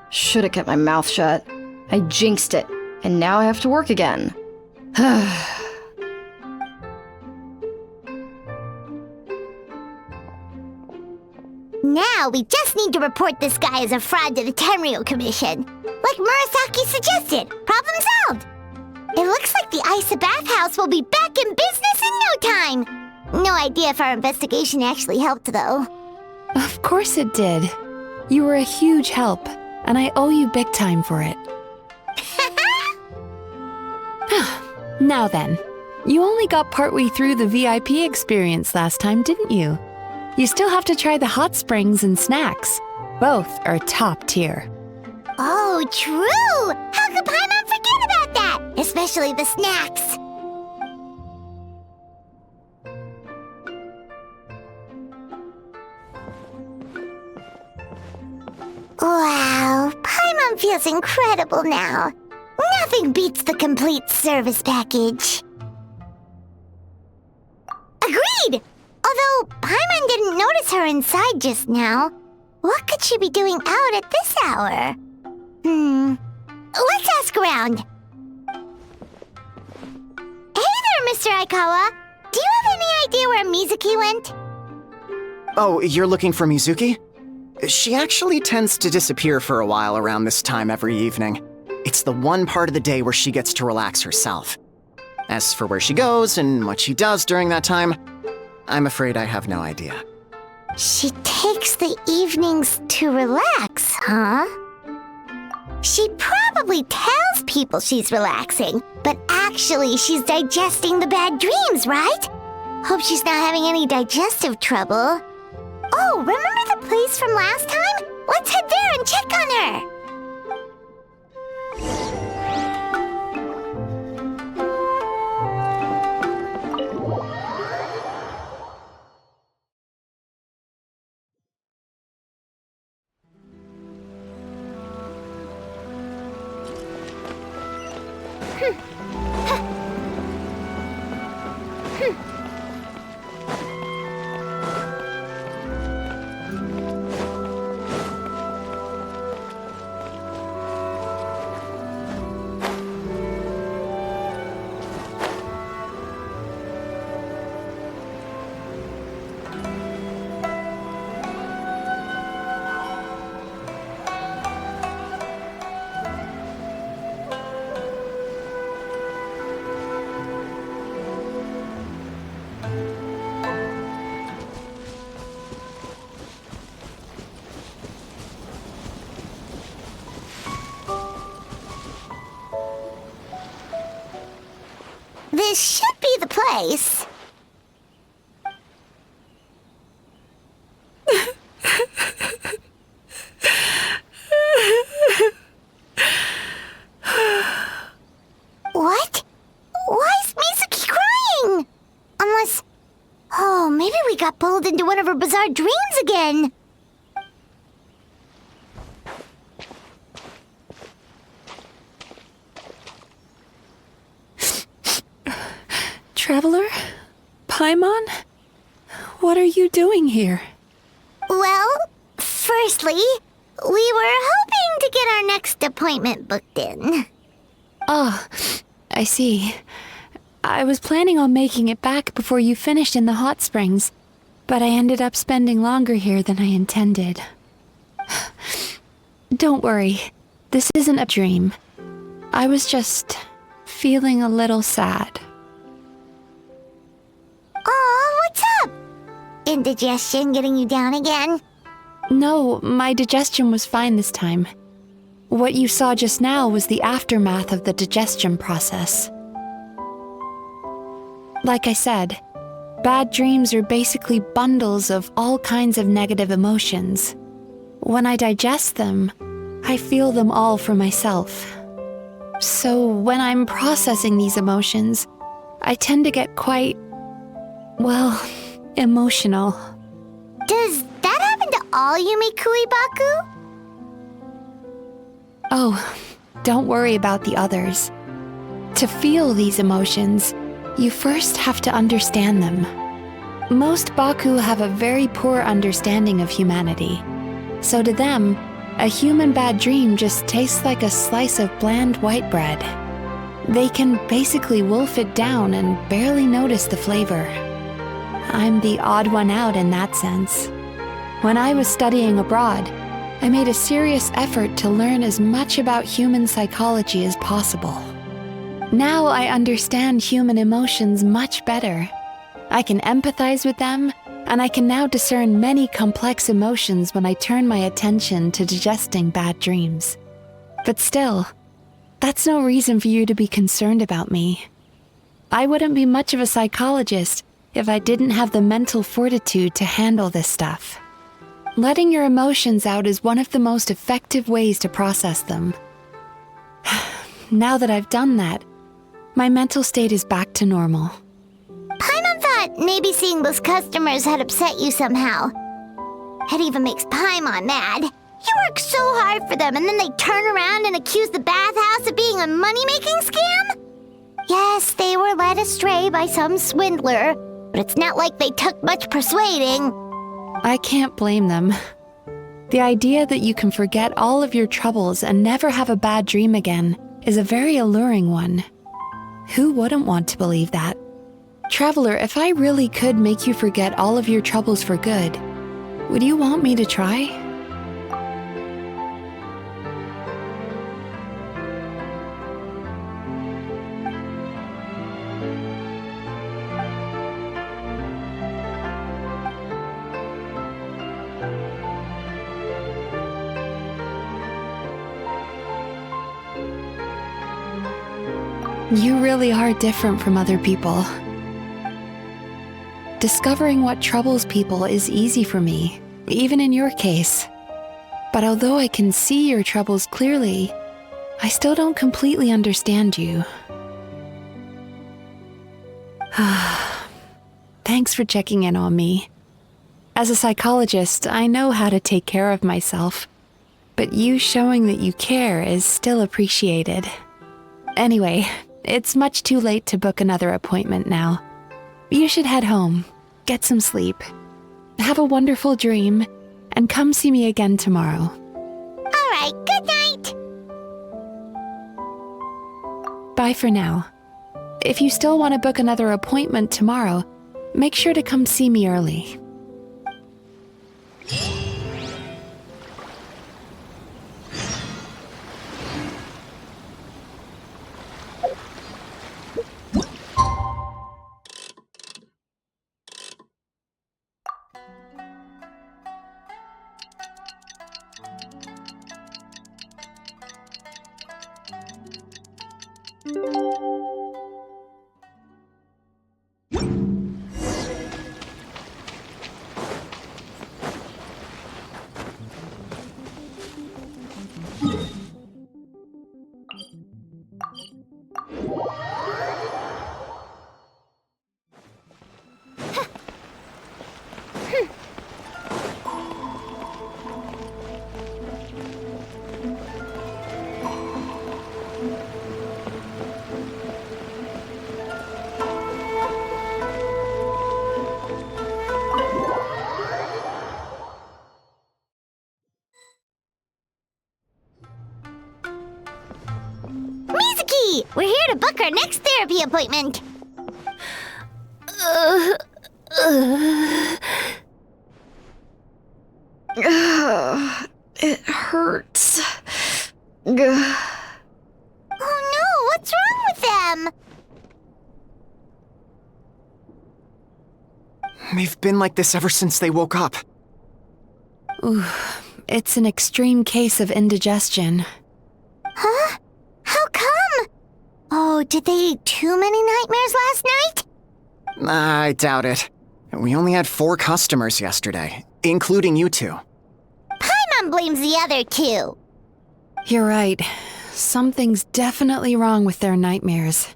Should've kept my mouth shut. I jinxed it, and now I have to work again. Now we just need to report this guy as a fraud to the Tenryo Commission. Like Murasaki suggested. Problem solved. It looks like the Isa bathhouse will be back in business in no time. No idea if our investigation actually helped, though. Of course it did. You were a huge help, and I owe you big time for it. Now then, you only got partway through the VIP experience last time, didn't you? You still have to try the hot springs and snacks. Both are top tier. Oh, true! How could Paimon forget about that? Especially the snacks. Wow, Paimon feels incredible now. Nothing beats the complete service package. Agreed! Although Paimon didn't notice her inside just now. What could she be doing out at this hour? Let's ask around. Hey there, Mr. Aikawa. Do you have any idea where Mizuki went? Oh, you're looking for Mizuki? She actually tends to disappear for a while around this time every evening. It's the one part of the day where she gets to relax herself. As for where she goes and what she does during that time, I'm afraid I have no idea. She takes the evenings to relax, huh? She probably tells people she's relaxing, but actually she's digesting the bad dreams, right? Hope she's not having any digestive trouble. Oh, remember the place from last time? Let's head there and check on her. This should be the place. What? Why is Mizuki crying? Unless... Oh, maybe we got pulled into one of her bizarre dreams again. Traveler? Paimon? What are you doing here? Well, firstly, we were hoping to get our next appointment booked in. Oh, I see. I was planning on making it back before you finished in the hot springs, but I ended up spending longer here than I intended. Don't worry, this isn't a dream. I was just feeling a little sad. Oh, what's up? Indigestion getting you down again? No, my digestion was fine this time. What you saw just now was the aftermath of the digestion process. Like I said, bad dreams are basically bundles of all kinds of negative emotions. When I digest them, I feel them all for myself. So when I'm processing these emotions, I tend to get quite, well, emotional. Does that happen to all Yumikui Baku? Oh, don't worry about the others. To feel these emotions, you first have to understand them. Most Baku have a very poor understanding of humanity. So to them, a human bad dream just tastes like a slice of bland white bread. They can basically wolf it down and barely notice the flavor. I'm the odd one out in that sense. When I was studying abroad, I made a serious effort to learn as much about human psychology as possible. Now I understand human emotions much better. I can empathize with them, and I can now discern many complex emotions when I turn my attention to digesting bad dreams. But still, that's no reason for you to be concerned about me. I wouldn't be much of a psychologist if I didn't have the mental fortitude to handle this stuff. Letting your emotions out is one of the most effective ways to process them. Now that I've done that, my mental state is back to normal. Paimon thought maybe seeing those customers had upset you somehow. It even makes Paimon mad. You work so hard for them and then they turn around and accuse the bathhouse of being a money-making scam? Yes, they were led astray by some swindler, but it's not like they took much persuading. I can't blame them. The idea that you can forget all of your troubles and never have a bad dream again is a very alluring one. Who wouldn't want to believe that? Traveler, if I really could make you forget all of your troubles for good, would you want me to try? You really are different from other people. Discovering what troubles people is easy for me, even in your case. But although I can see your troubles clearly, I still don't completely understand you. Thanks for checking in on me. As a psychologist, I know how to take care of myself, but you showing that you care is still appreciated. Anyway, it's much too late to book another appointment now. You should head home, get some sleep, have a wonderful dream, and come see me again tomorrow. All right, good night. Bye for now. If you still want to book another appointment tomorrow, make sure to come see me early. to book our next therapy appointment. It hurts. Oh no, what's wrong with them? They've been like this ever since they woke up. Ooh, it's an extreme case of indigestion. Huh? How come? Oh, did they eat too many nightmares last night? I doubt it. We only had 4 customers yesterday, including you two. Paimon blames the other 2. You're right. Something's definitely wrong with their nightmares.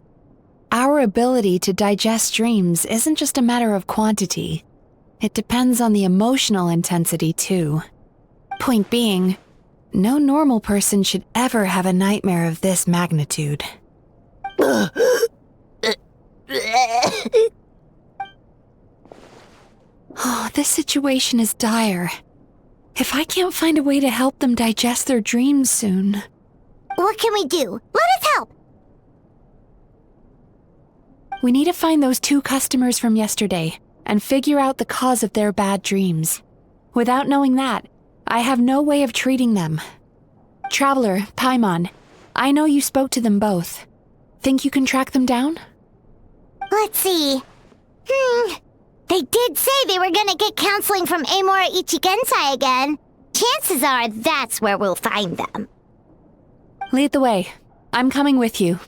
Our ability to digest dreams isn't just a matter of quantity. It depends on the emotional intensity, too. Point being, no normal person should ever have a nightmare of this magnitude. Oh, this situation is dire. If I can't find a way to help them digest their dreams soon... What can we do? Let us help! We need to find those 2 customers from yesterday and figure out the cause of their bad dreams. Without knowing that, I have no way of treating them. Traveler, Paimon, I know you spoke to them both. Think you can track them down? Let's see. They did say they were gonna get counseling from Amora Ichigensai again. Chances are that's where we'll find them. Lead the way. I'm coming with you.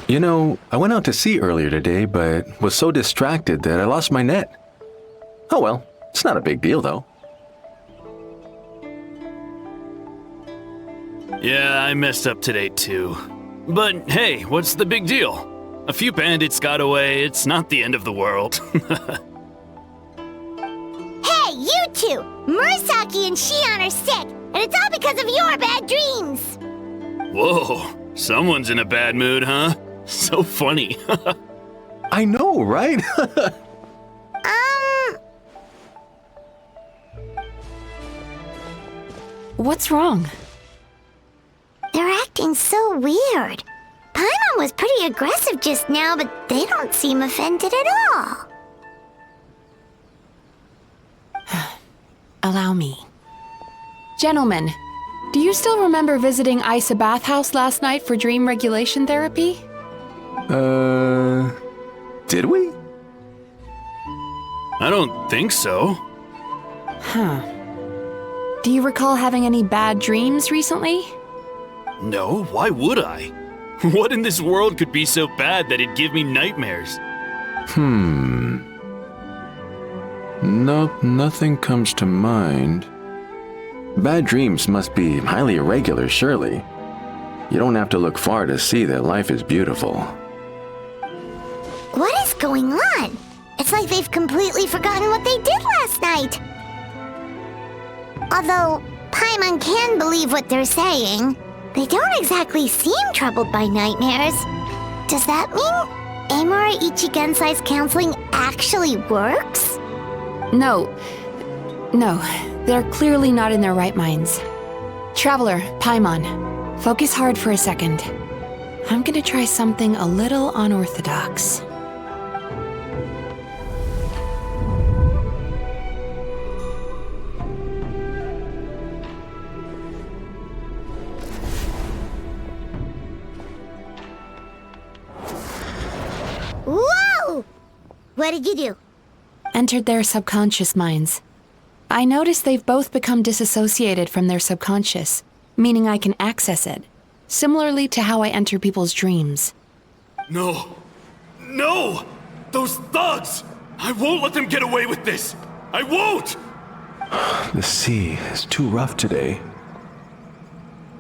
You know, I went out to sea earlier today, but was so distracted that I lost my net. Oh well, it's not a big deal though. Yeah, I messed up today too. But hey, what's the big deal? A few bandits got away, it's not the end of the world. Hey, you 2! Murasaki and Shion are sick, and it's all because of your bad dreams! Whoa, someone's in a bad mood, huh? So funny. I know, right? What's wrong? They're acting so weird. Paimon was pretty aggressive just now, but they don't seem offended at all. Allow me. Gentlemen, do you still remember visiting Isa Bathhouse last night for dream regulation therapy? Did we? I don't think so. Huh. Do you recall having any bad dreams recently? No, why would I? What in this world could be so bad that it'd give me nightmares? Nope, nothing comes to mind. Bad dreams must be highly irregular, surely. You don't have to look far to see that life is beautiful. What is going on? It's like they've completely forgotten what they did last night. Although Paimon can believe what they're saying, they don't exactly seem troubled by nightmares. Does that mean Amora Ichigensai's counseling actually works? No, they're clearly not in their right minds. Traveler, Paimon, focus hard for a second. I'm gonna try something a little unorthodox. Whoa! What did you do? Entered their subconscious minds. I noticed they've both become disassociated from their subconscious, meaning I can access it. similarly to how I enter people's dreams. No! No! Those thugs! I won't let them get away with this! I won't! The sea is too rough today.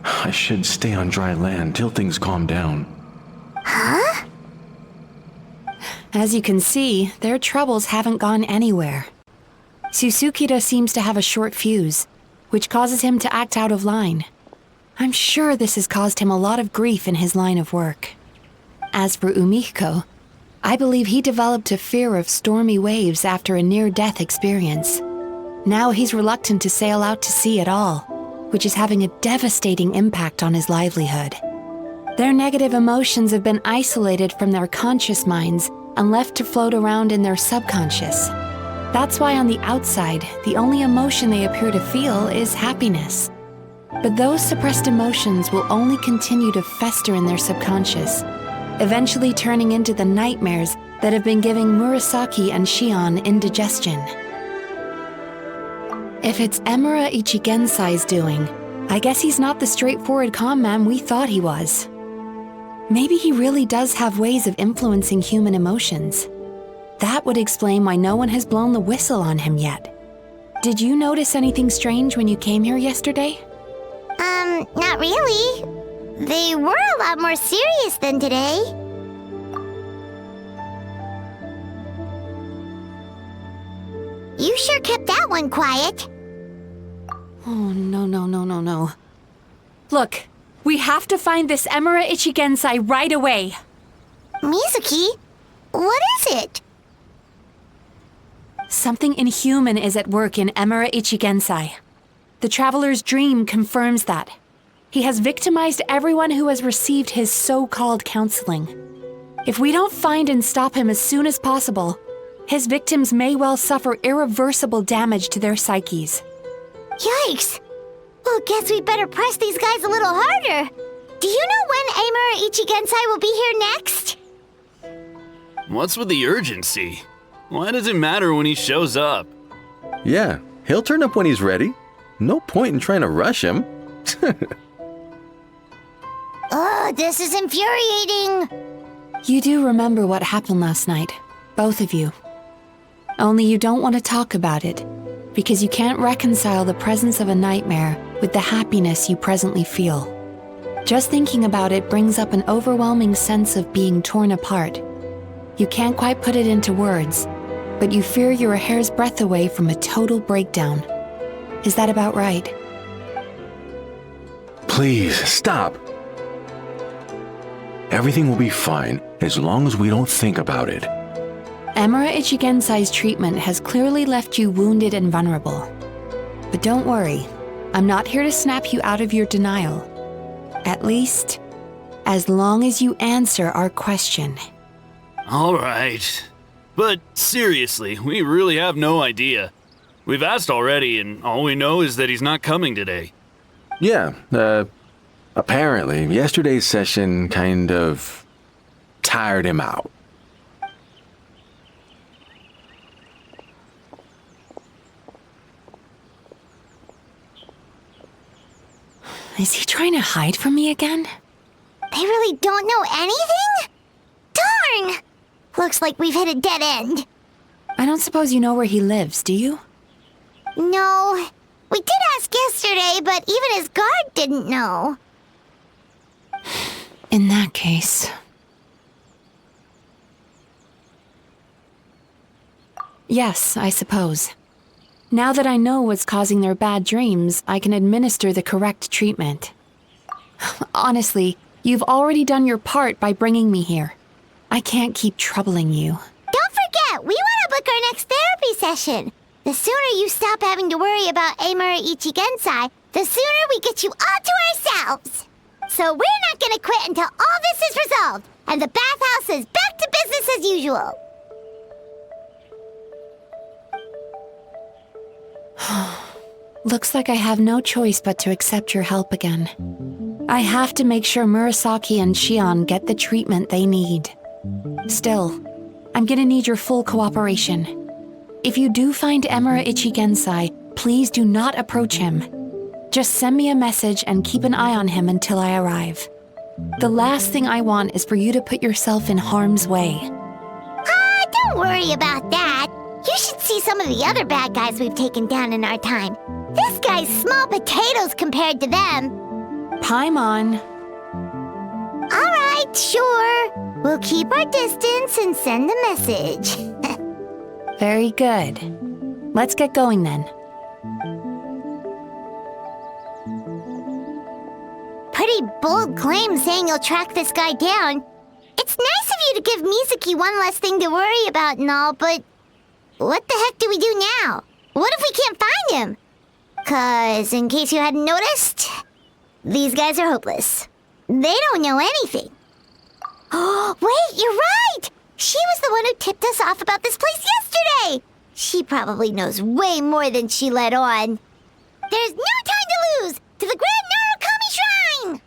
I should stay on dry land till things calm down. Huh? As you can see, their troubles haven't gone anywhere. Susukita seems to have a short fuse, which causes him to act out of line. I'm sure this has caused him a lot of grief in his line of work. As for Umiko, I believe he developed a fear of stormy waves after a near-death experience. Now he's reluctant to sail out to sea at all, which is having a devastating impact on his livelihood. Their negative emotions have been isolated from their conscious minds and left to float around in their subconscious. That's why on the outside, the only emotion they appear to feel is happiness. But those suppressed emotions will only continue to fester in their subconscious, eventually turning into the nightmares that have been giving Murasaki and Shion indigestion. If it's Emura Ichigensai's doing, I guess he's not the straightforward con man we thought he was. Maybe he really does have ways of influencing human emotions. That would explain why no one has blown the whistle on him yet. Did you notice anything strange when you came here yesterday? Not really. They were a lot more serious than today. You sure kept that one quiet. Oh, no. Look, we have to find this Emura Ichigensai right away. Mizuki, what is it? Something inhuman is at work in Emura Ichigensai. The Traveler's dream confirms that. He has victimized everyone who has received his so-called counseling. If we don't find and stop him as soon as possible, his victims may well suffer irreversible damage to their psyches. Yikes! Well, guess we better press these guys a little harder. Do you know when Emura Ichigensai will be here next? What's with the urgency? Why does it matter when he shows up? Yeah, he'll turn up when he's ready. No point in trying to rush him. Ugh, this is infuriating. You do remember what happened last night, both of you. Only you don't want to talk about it, because you can't reconcile the presence of a nightmare with the happiness you presently feel. Just thinking about it brings up an overwhelming sense of being torn apart. You can't quite put it into words, but you fear you're a hair's breadth away from a total breakdown. Is that about right? Please, stop. Everything will be fine as long as we don't think about it. Emura Ichigensai's treatment has clearly left you wounded and vulnerable. But don't worry, I'm not here to snap you out of your denial. At least, as long as you answer our question. All right. But seriously, we really have no idea. We've asked already, and all we know is that he's not coming today. Yeah, apparently, yesterday's session kind of tired him out. Is he trying to hide from me again? They really don't know anything? Darn! Looks like we've hit a dead end. I don't suppose you know where he lives, do you? No. We did ask yesterday, but even his guard didn't know. In that case... Yes, I suppose. Now that I know what's causing their bad dreams, I can administer the correct treatment. Honestly, you've already done your part by bringing me here. I can't keep troubling you. Don't forget, we want to book our next therapy session. The sooner you stop having to worry about Emura Ichigensai, the sooner we get you all to ourselves. So we're not going to quit until all this is resolved, and the bathhouse is back to business as usual. Looks like I have no choice but to accept your help again. I have to make sure Murasaki and Shion get the treatment they need. Still, I'm gonna need your full cooperation. If you do find Emura Ichigensai, please do not approach him. Just send me a message and keep an eye on him until I arrive. The last thing I want is for you to put yourself in harm's way. Don't worry about that. You should see some of the other bad guys we've taken down in our time. This guy's small potatoes compared to them. Paimon. All right, sure. We'll keep our distance and send a message. Very good. Let's get going then. Pretty bold claim saying you'll track this guy down. It's nice of you to give Mizuki one less thing to worry about and all, but what the heck do we do now? What if we can't find him? 'Cause, in case you hadn't noticed, these guys are hopeless. They don't know anything. Oh, wait, you're right! She was the one who tipped us off about this place yesterday! She probably knows way more than she let on. There's no time to lose! To the Grand Narukami Shrine!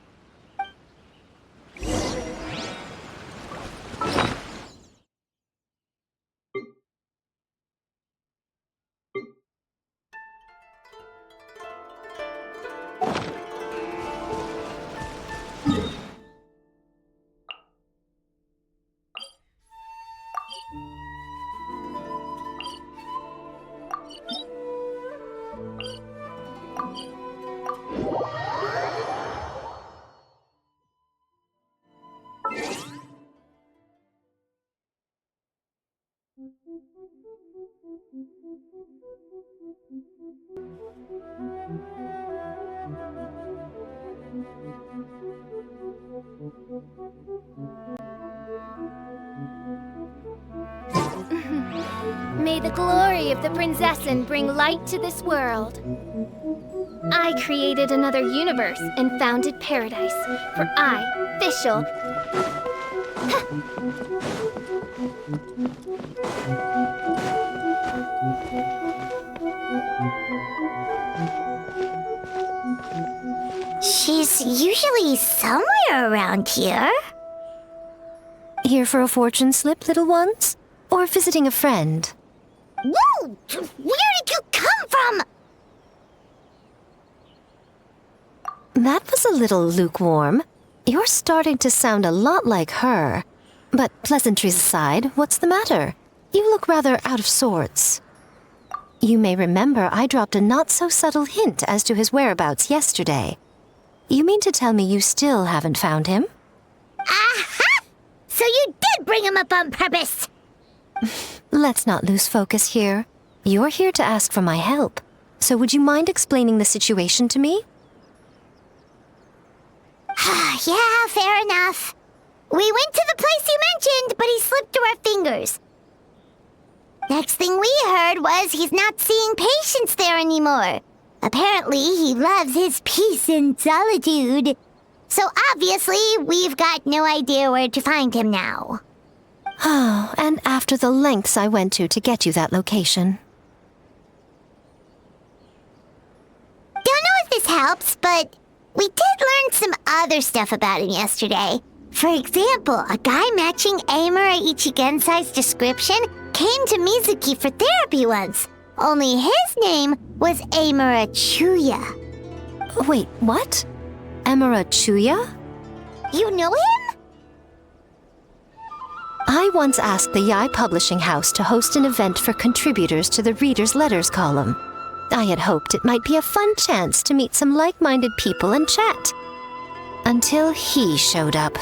May the glory of the Prinzessin bring light to this world. I created another universe and founded paradise, for I, Fischl. She's usually somewhere around here. Here for a fortune slip, little ones? Or visiting a friend? Whoa! Where did you come from? That was a little lukewarm. You're starting to sound a lot like her. But pleasantries aside, what's the matter? You look rather out of sorts. You may remember I dropped a not-so-subtle hint as to his whereabouts yesterday. You mean to tell me you still haven't found him? Aha! So you did bring him up on purpose! Let's not lose focus here. You're here to ask for my help. So would you mind explaining the situation to me? Yeah, fair enough. We went to the place you mentioned, but he slipped through our fingers. Next thing we heard was he's not seeing patients there anymore. Apparently, he loves his peace and solitude. So obviously, we've got no idea where to find him now. Oh, and after the lengths I went to get you that location. Don't know if this helps, but we did learn some other stuff about him yesterday. For example, a guy matching Amura Ichigensai's description came to Mizuki for therapy once. Only his name was Amura Chuya. Wait, what? Amura Chuya? You know him? I once asked the Yai Publishing House to host an event for contributors to the Reader's Letters column. I had hoped it might be a fun chance to meet some like-minded people and chat. Until he showed up.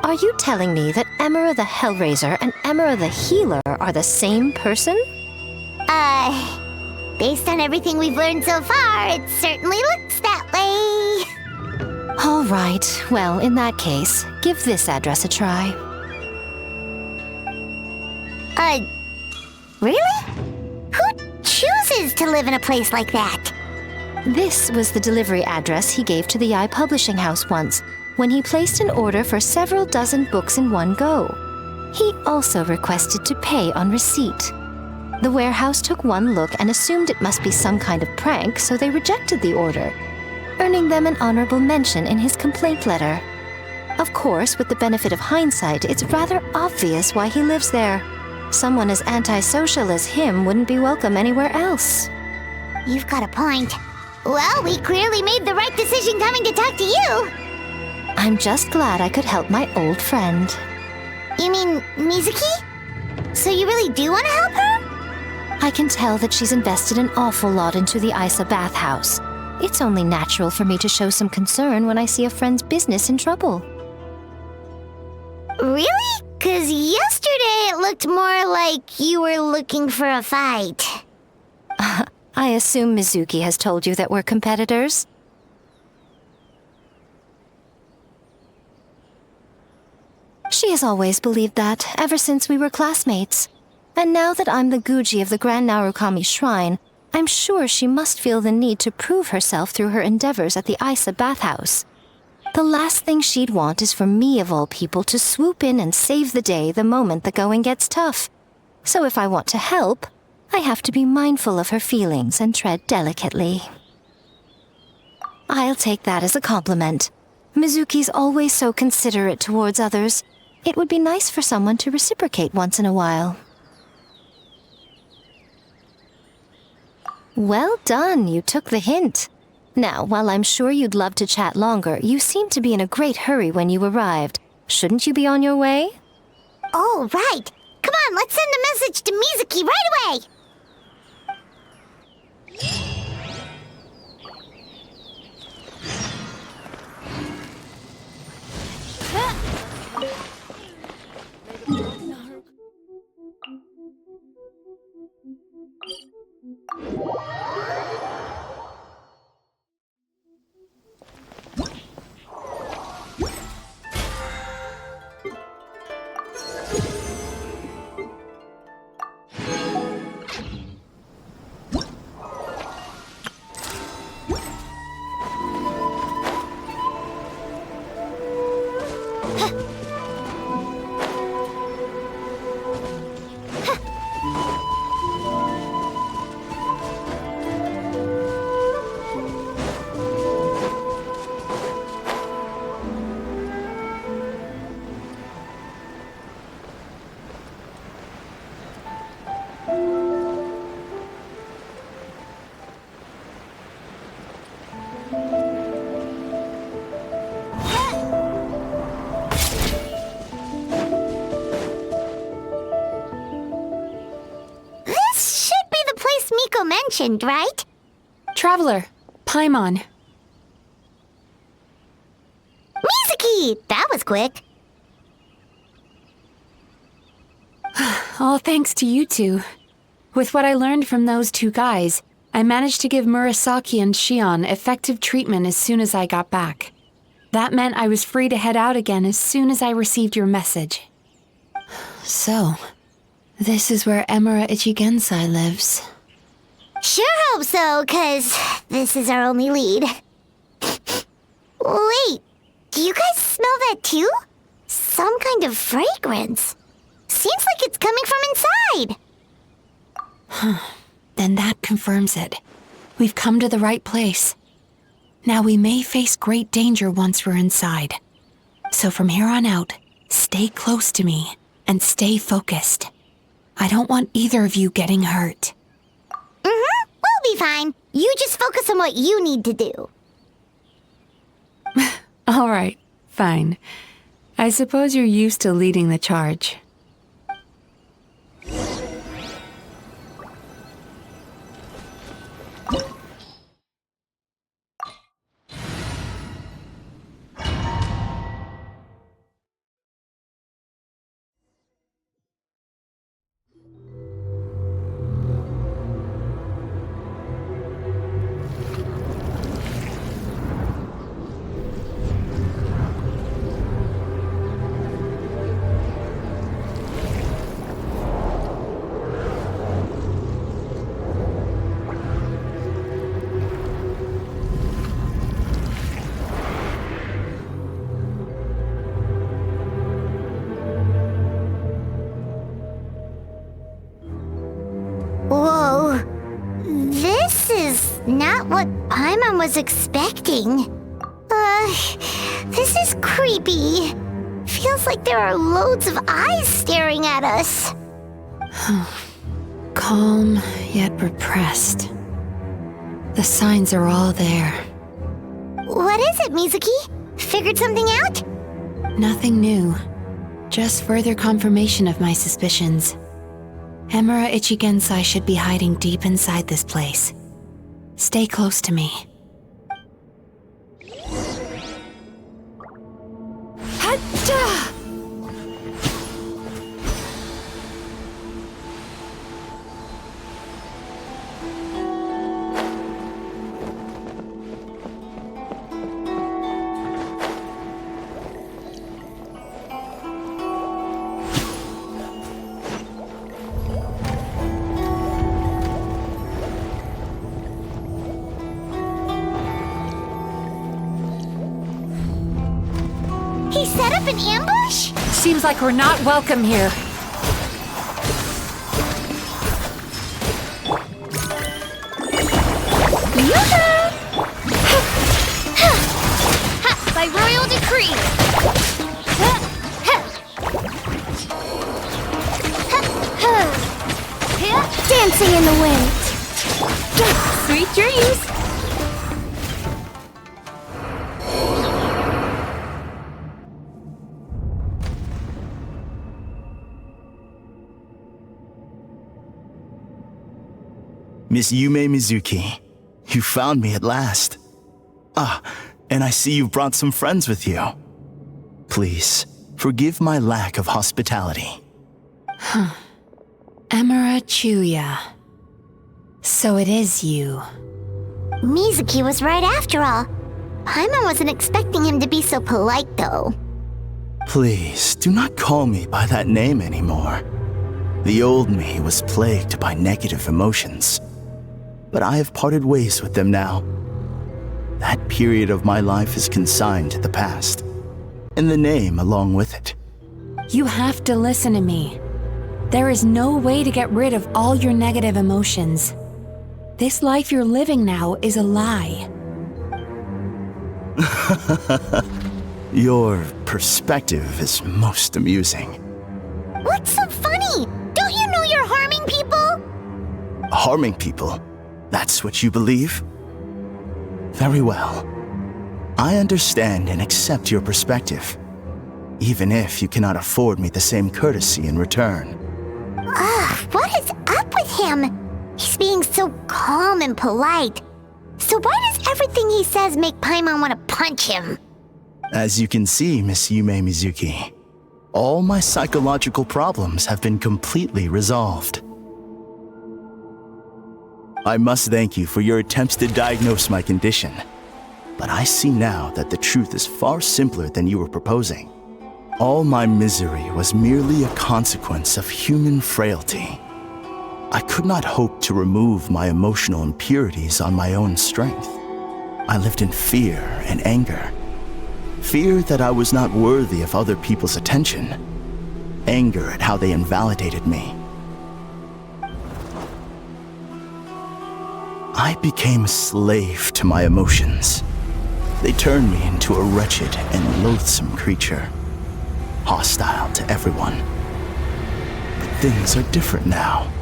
Are you telling me that Amura the Hellraiser and Amura the Healer are the same person? Based on everything we've learned so far, it certainly looks that way. All right, well, in that case, give this address a try. Really? Who chooses to live in a place like that? This was the delivery address he gave to the Yai Publishing House once, when he placed an order for several dozen books in one go. He also requested to pay on receipt. The warehouse took one look and assumed it must be some kind of prank, so they rejected the order, earning them an honorable mention in his complaint letter. Of course, with the benefit of hindsight, it's rather obvious why he lives there. Someone as antisocial as him wouldn't be welcome anywhere else. You've got a point. Well, we clearly made the right decision coming to talk to you. I'm just glad I could help my old friend. You mean Mizuki? So you really do want to help her? I can tell that she's invested an awful lot into the Isa bathhouse. It's only natural for me to show some concern when I see a friend's business in trouble. Really? 'Cause yesterday it looked more like you were looking for a fight. I assume Mizuki has told you that we're competitors? She has always believed that, ever since we were classmates. And now that I'm the Guji of the Grand Narukami Shrine, I'm sure she must feel the need to prove herself through her endeavors at the Isa bathhouse. The last thing she'd want is for me, of all people, to swoop in and save the day the moment the going gets tough. So if I want to help, I have to be mindful of her feelings and tread delicately. I'll take that as a compliment. Mizuki's always so considerate towards others. It would be nice for someone to reciprocate once in a while. Well done, you took the hint. Now, while I'm sure you'd love to chat longer, you seemed to be in a great hurry when you arrived. Shouldn't you be on your way? Oh, right. Come on, let's send a message to Mizuki right away. Mentioned, right? Traveler, Paimon. Mizuki! That was quick. All thanks to you two. With what I learned from those two guys, I managed to give Murasaki and Shion effective treatment as soon as I got back. That meant I was free to head out again as soon as I received your message. So, this is where Emura Ichigensai lives. Sure hope so, 'cause this is our only lead. Wait, do you guys smell that too? Some kind of fragrance. Seems like it's coming from inside. Then that confirms it. We've come to the right place. Now we may face great danger once we're inside. So from here on out, stay close to me and stay focused. I don't want either of you getting hurt. We'll be fine. You just focus on what you need to do. All right, fine. I suppose you're used to leading the charge. Whoa. This is not what Paimon was expecting. This is creepy. Feels like there are loads of eyes staring at us. Calm, yet repressed. The signs are all there. What is it, Mizuki? figured something out? Nothing new. Just further confirmation of my suspicions. Emura Ichigensai should be hiding deep inside this place. Stay close to me. Hacha! He set up an ambush? Seems like we're not welcome here. By royal decree! Dancing in the wind. Sweet dreams! Miss Yumemizuki, you found me at last. Ah, and I see you've brought some friends with you. Please, forgive my lack of hospitality. Emura Chuya. So it is you. Mizuki was right after all. Paimon wasn't expecting him to be so polite, though. Please, do not call me by that name anymore. The old me was plagued by negative emotions, but I have parted ways with them now. That period of my life is consigned to the past, and the name along with it. You have to listen to me. There is no way to get rid of all your negative emotions. This life you're living now is a lie. Your perspective is most amusing. What's so funny? Don't you know you're harming people? Harming people? That's what you believe? Very well. I understand and accept your perspective, even if you cannot afford me the same courtesy in return. What is up with him? He's being so calm and polite. So why does everything he says make Paimon want to punch him? As you can see, Miss Yumemizuki, all my psychological problems have been completely resolved. I must thank you for your attempts to diagnose my condition, but I see now that the truth is far simpler than you were proposing. All my misery was merely a consequence of human frailty. I could not hope to remove my emotional impurities on my own strength. I lived in fear and anger. Fear that I was not worthy of other people's attention. Anger at how they invalidated me. I became a slave to my emotions. They turned me into a wretched and loathsome creature, hostile to everyone. But things are different now.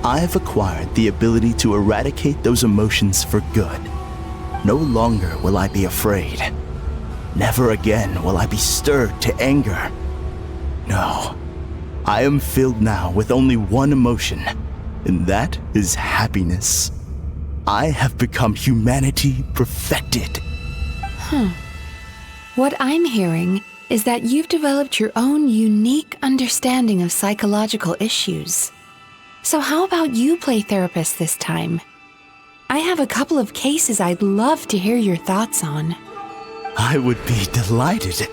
I have acquired the ability to eradicate those emotions for good. No longer will I be afraid. Never again will I be stirred to anger. No, I am filled now with only one emotion, and that is happiness. I have become humanity perfected. What I'm hearing is that you've developed your own unique understanding of psychological issues. So how about you play therapist this time? I have a couple of cases I'd love to hear your thoughts on. I would be delighted.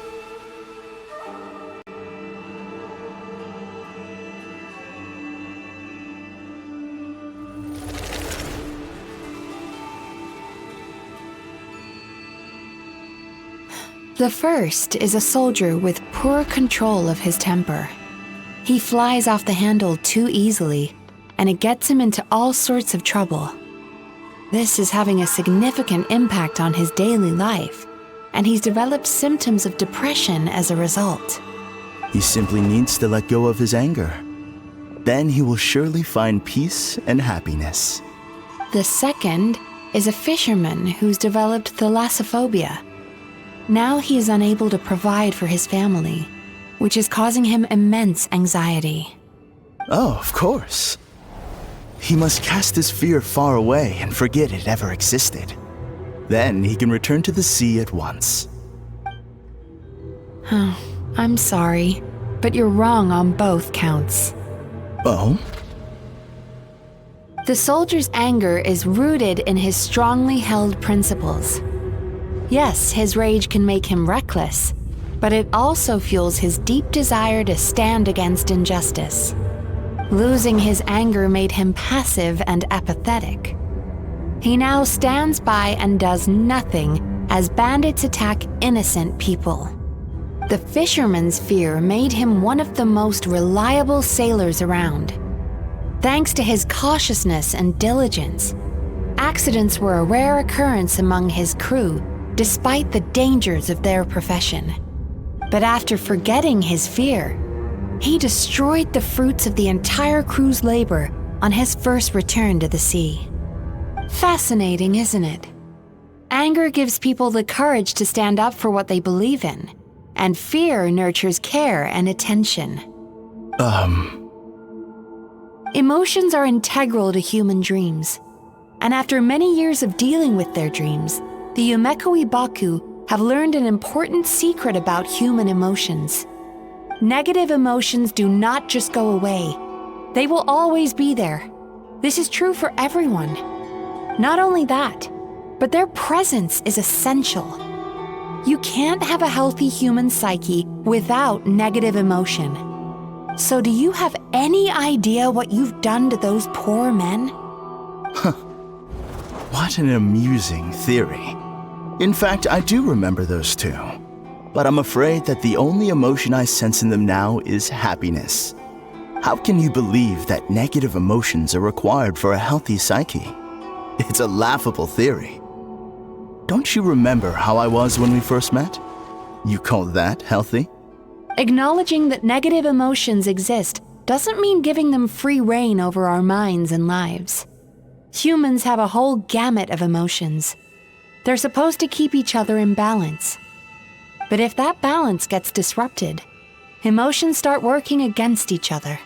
The first is a soldier with poor control of his temper. He flies off the handle too easily, and it gets him into all sorts of trouble. This is having a significant impact on his daily life, and he's developed symptoms of depression as a result. He simply needs to let go of his anger. Then he will surely find peace and happiness. The second is a fisherman who's developed thalassophobia. Now he is unable to provide for his family, which is causing him immense anxiety. Oh, of course. He must cast his fear far away and forget it ever existed. Then he can return to the sea at once. Oh, I'm sorry, but you're wrong on both counts. Oh? The soldier's anger is rooted in his strongly held principles. Yes, his rage can make him reckless, but it also fuels his deep desire to stand against injustice. Losing his anger made him passive and apathetic. He now stands by and does nothing as bandits attack innocent people. The fisherman's fear made him one of the most reliable sailors around. Thanks to his cautiousness and diligence, accidents were a rare occurrence among his crew, despite the dangers of their profession. But after forgetting his fear, he destroyed the fruits of the entire crew's labor on his first return to the sea. Fascinating, isn't it? Anger gives people the courage to stand up for what they believe in, and fear nurtures care and attention. Emotions are integral to human dreams, and after many years of dealing with their dreams, the Yumemizuki Baku have learned an important secret about human emotions. Negative emotions do not just go away. They will always be there. This is true for everyone. Not only that, but their presence is essential. You can't have a healthy human psyche without negative emotion. So do you have any idea what you've done to those poor men? What an amusing theory. In fact, I do remember those two. But I'm afraid that the only emotion I sense in them now is happiness. How can you believe that negative emotions are required for a healthy psyche? It's a laughable theory. Don't you remember how I was when we first met? You call that healthy? Acknowledging that negative emotions exist doesn't mean giving them free rein over our minds and lives. Humans have a whole gamut of emotions. They're supposed to keep each other in balance. But if that balance gets disrupted, emotions start working against each other.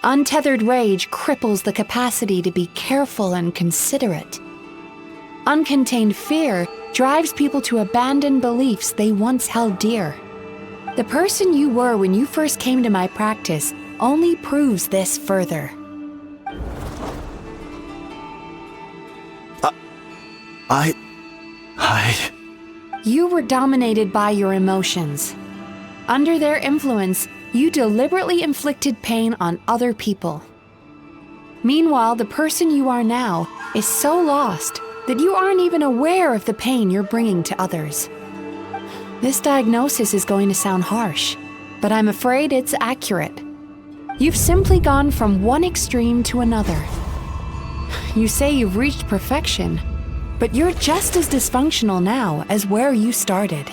Untethered rage cripples the capacity to be careful and considerate. Uncontained fear drives people to abandon beliefs they once held dear. The person you were when you first came to my practice only proves this further. You were dominated by your emotions. Under their influence, you deliberately inflicted pain on other people. Meanwhile, the person you are now is so lost that you aren't even aware of the pain you're bringing to others. This diagnosis is going to sound harsh, but I'm afraid it's accurate. You've simply gone from one extreme to another. You say you've reached perfection, but you're just as dysfunctional now as where you started.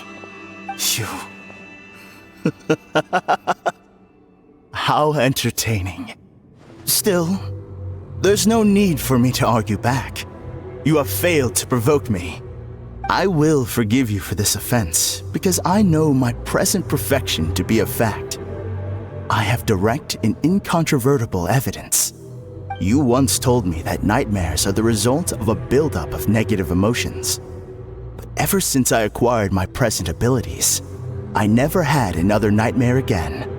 How entertaining. Still, there's no need for me to argue back. You have failed to provoke me. I will forgive you for this offense, because I know my present perfection to be a fact. I have direct and incontrovertible evidence. You once told me that nightmares are the result of a buildup of negative emotions. But ever since I acquired my present abilities, I never had another nightmare again.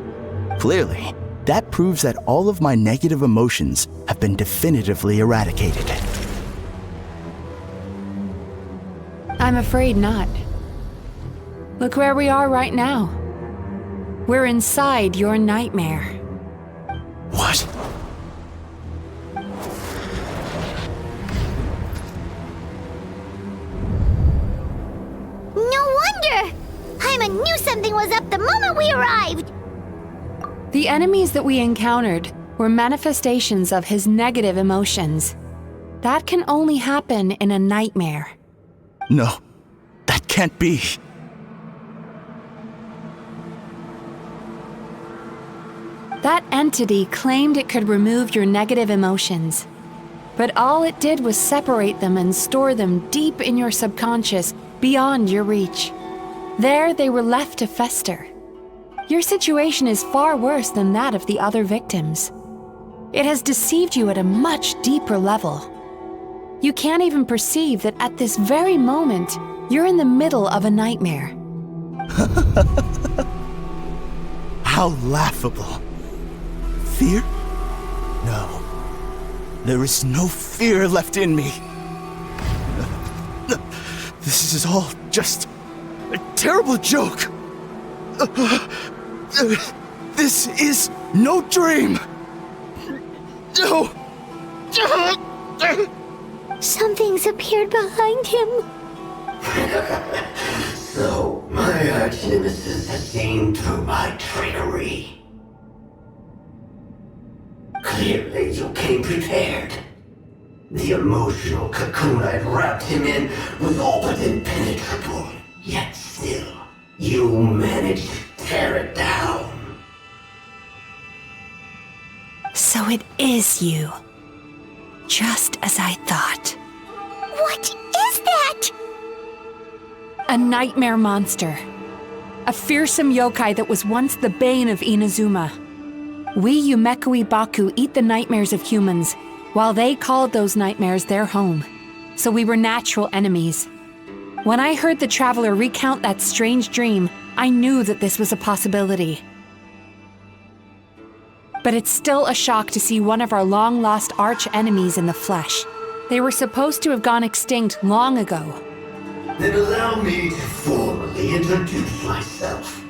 Clearly, that proves that all of my negative emotions have been definitively eradicated. I'm afraid not. Look where we are right now. We're inside your nightmare. What? No wonder! Paimon knew something was up the moment we arrived! The enemies that we encountered were manifestations of his negative emotions. That can only happen in a nightmare. No, that can't be. That entity claimed it could remove your negative emotions, but all it did was separate them and store them deep in your subconscious, beyond your reach. There, they were left to fester. Your situation is far worse than that of the other victims. It has deceived you at a much deeper level. You can't even perceive that at this very moment, you're in the middle of a nightmare. How laughable. Fear? No. There is no fear left in me. This is all just a terrible joke. This is no dream. No. Something's appeared behind him. So, my arch-nemesis has seen through my trickery. Clearly, you came prepared. The emotional cocoon I'd wrapped him in was all but impenetrable. Yet still, you managed to tear it down. So it is you. Just as I thought. What is that? A nightmare monster. A fearsome yokai that was once the bane of Inazuma. We Yumekui Baku eat the nightmares of humans, while they called those nightmares their home. So we were natural enemies. When I heard the traveler recount that strange dream, I knew that this was a possibility. But it's still a shock to see one of our long-lost arch-enemies in the flesh. They were supposed to have gone extinct long ago. Then allow me to formally introduce myself.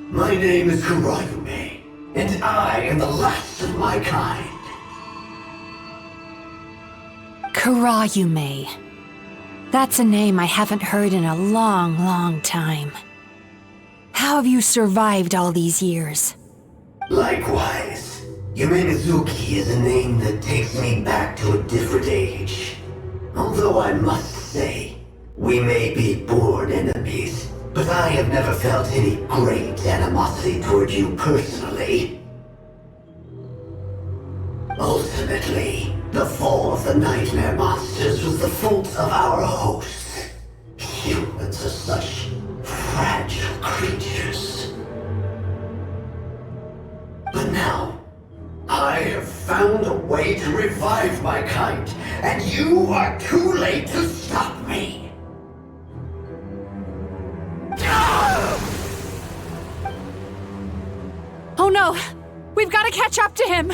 My name is Kurayume, and I am the last of my kind. Kurayume. That's a name I haven't heard in a long, long time. How have you survived all these years? Likewise. Yumemizuki is a name that takes me back to a different age. Although I must say, we may be born enemies, but I have never felt any great animosity toward you personally. Ultimately, the fall of the nightmare monsters was the fault of our hosts. Humans are such fragile creatures. But now, I have found a way to revive my kind, and you are too late to stop me. Oh no! We've got to catch up to him!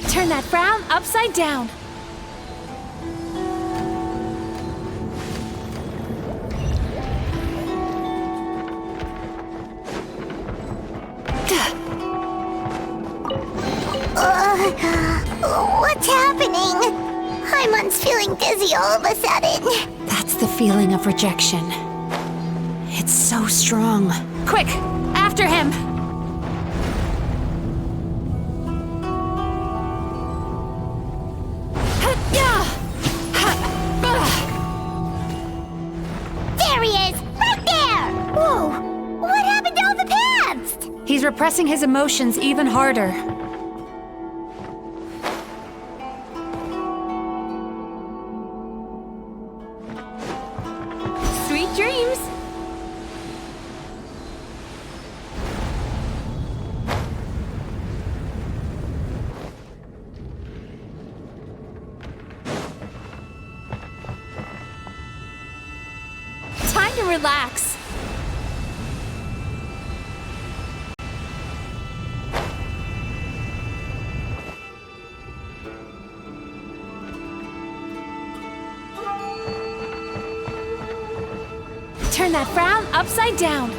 Turn that frown upside down. What's happening? Haimon's feeling dizzy all of a sudden. That's the feeling of rejection. It's so strong. Quick! After him! There he is! Right there! Whoa! What happened to all the paths? He's repressing his emotions even harder. Sweet dreams! Time to relax. Turn that frown upside down.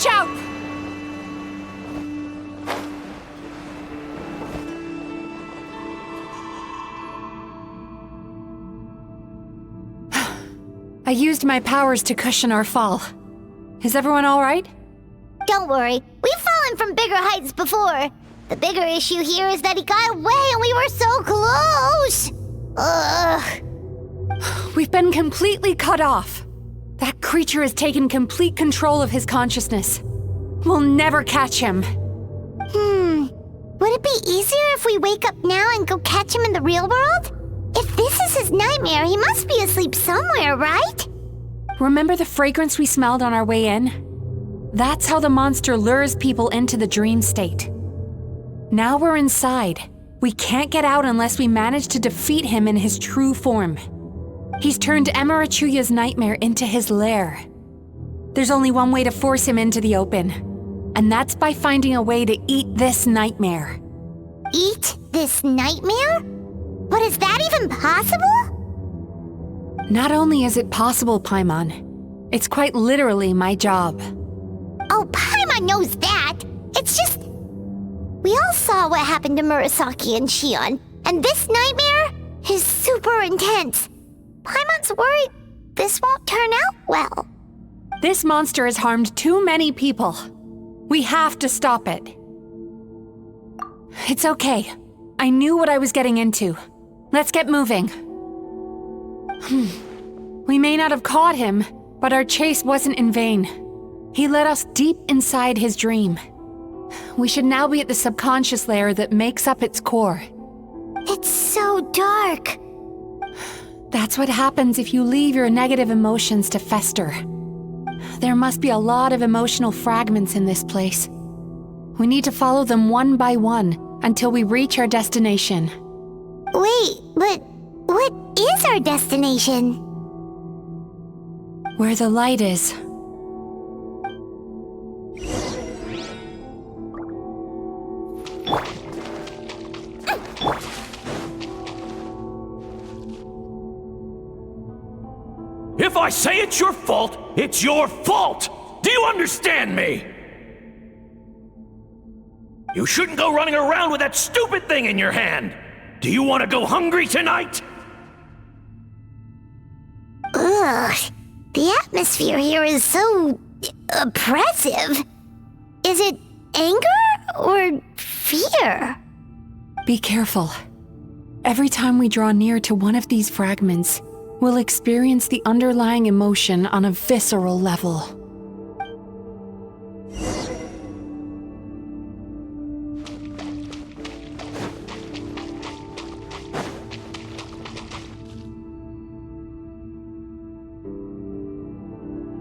Watch out! I used my powers to cushion our fall. Is everyone all right? Don't worry, we've fallen from bigger heights before. The bigger issue here is that he got away and we were so close! Ugh. We've been completely cut off. That creature has taken complete control of his consciousness. We'll never catch him. Would it be easier if we wake up now and go catch him in the real world? If this is his nightmare, he must be asleep somewhere, right? Remember the fragrance we smelled on our way in? That's how the monster lures people into the dream state. Now we're inside. We can't get out unless we manage to defeat him in his true form. He's turned Emarachuya's nightmare into his lair. There's only one way to force him into the open, and that's by finding a way to eat this nightmare. Eat this nightmare? But is that even possible? Not only is it possible, Paimon, it's quite literally my job. Oh, Paimon knows that. It's just... We all saw what happened to Murasaki and Shion, and this nightmare is super intense. Paimon's worried this won't turn out well. This monster has harmed too many people. We have to stop it. It's okay. I knew what I was getting into. Let's get moving. We may not have caught him, but our chase wasn't in vain. He led us deep inside his dream. We should now be at the subconscious layer that makes up its core. It's so dark. That's what happens if you leave your negative emotions to fester. There must be a lot of emotional fragments in this place. We need to follow them one by one until we reach our destination. Wait, but what is our destination? Where the light is. If I say it's your fault, it's your fault! Do you understand me? You shouldn't go running around with that stupid thing in your hand! Do you want to go hungry tonight? Ugh, the atmosphere here is so... oppressive. Is it anger or fear? Be careful. Every time we draw near to one of these fragments, we'll experience the underlying emotion on a visceral level.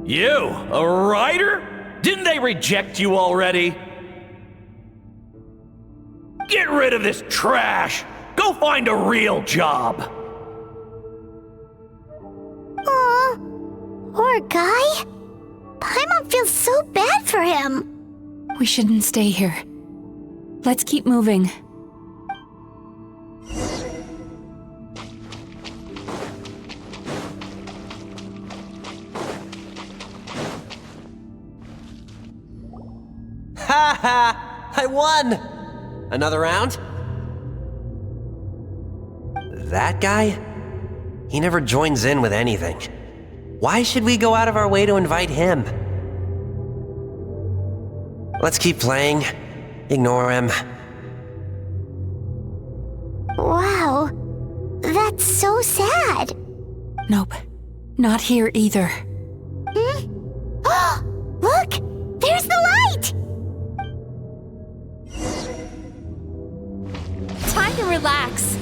You, a writer? Didn't they reject you already? Get rid of this trash! Go find a real job! Aw, poor guy. Paimon feels so bad for him. We shouldn't stay here. Let's keep moving. Ha ha! I won! Another round? That guy? He never joins in with anything. Why should we go out of our way to invite him? Let's keep playing. Ignore him. Wow, that's so sad. Nope, not here either. Look, there's the light! Time to relax.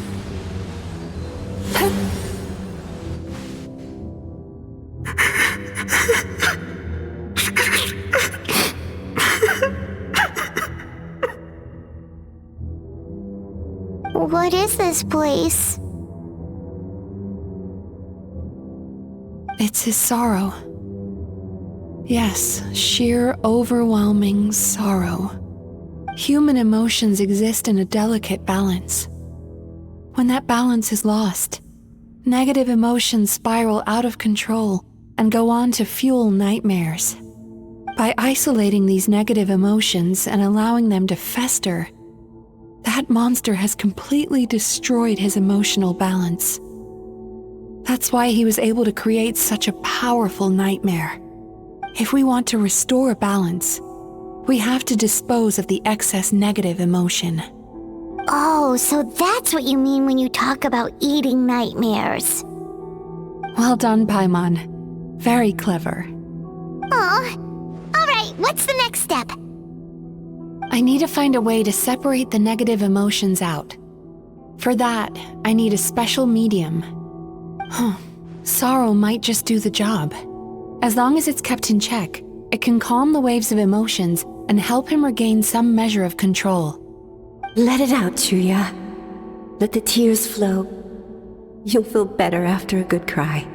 What is this place? It's his sorrow. Yes, sheer, overwhelming sorrow. Human emotions exist in a delicate balance. When that balance is lost, negative emotions spiral out of control and go on to fuel nightmares. By isolating these negative emotions and allowing them to fester, that monster has completely destroyed his emotional balance. That's why he was able to create such a powerful nightmare. If we want to restore balance, we have to dispose of the excess negative emotion. Oh, so that's what you mean when you talk about eating nightmares. Well done, Paimon. Very clever. Aw. Alright, what's the next step? I need to find a way to separate the negative emotions out. For that, I need a special medium. Sorrow might just do the job. As long as it's kept in check, it can calm the waves of emotions and help him regain some measure of control. Let it out, Chuya. Let the tears flow. You'll feel better after a good cry.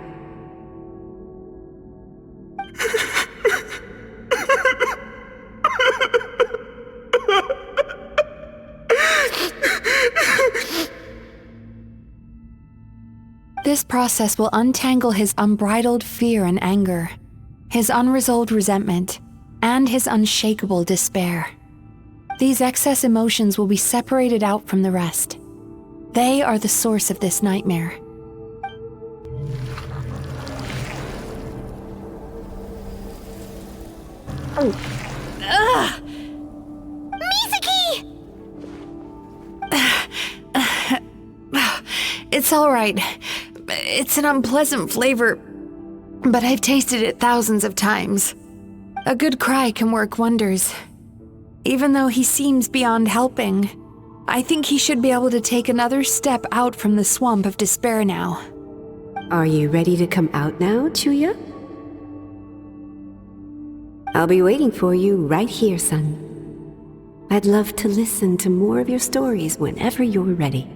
This process will untangle his unbridled fear and anger, his unresolved resentment, and his unshakable despair. These excess emotions will be separated out from the rest. They are the source of this nightmare. Mizuki! It's all right. It's an unpleasant flavor, but I've tasted it thousands of times. A good cry can work wonders. Even though he seems beyond helping, I think he should be able to take another step out from the swamp of despair now. Are you ready to come out now, Chuya? I'll be waiting for you right here, son. I'd love to listen to more of your stories whenever you're ready.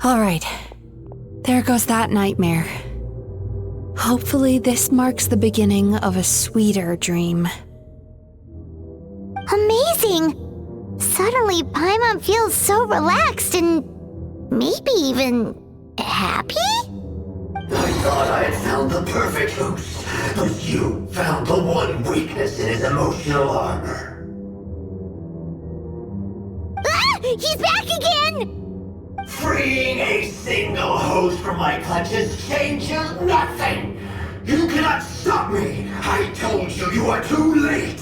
All right, there goes that nightmare. Hopefully this marks the beginning of a sweeter dream. Amazing! Suddenly, Paimon feels so relaxed and maybe even happy? I thought I had found the perfect host, but you found the one weakness in his emotional armor. Ah! He's back again! Freeing a single host from my clutches changes nothing! You cannot stop me! I told you, you are too late!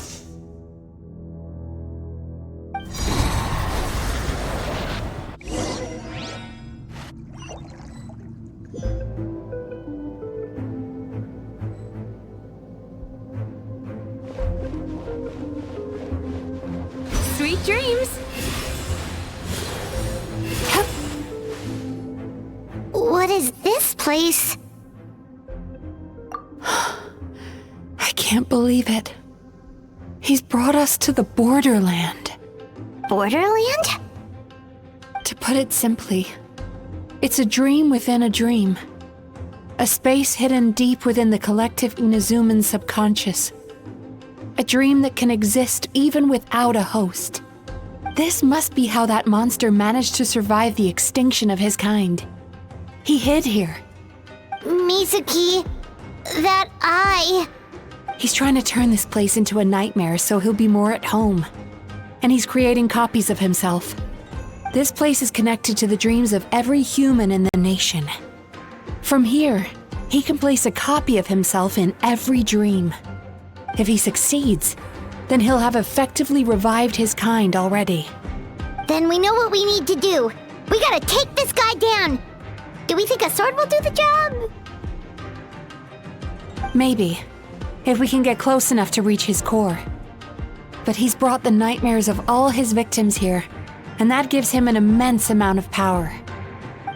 Sweet dreams! What is this place? I can't believe it. He's brought us to the Borderland. Borderland? To put it simply, it's a dream within a dream. A space hidden deep within the collective Inazuman subconscious. A dream that can exist even without a host. This must be how that monster managed to survive the extinction of his kind. He hid here. Mizuki, that eye. He's trying to turn this place into a nightmare so he'll be more at home. And he's creating copies of himself. This place is connected to the dreams of every human in the nation. From here, he can place a copy of himself in every dream. If he succeeds, then he'll have effectively revived his kind already. Then we know what we need to do. We gotta take this guy down. Do we think a sword will do the job? Maybe, if we can get close enough to reach his core. But he's brought the nightmares of all his victims here, and that gives him an immense amount of power.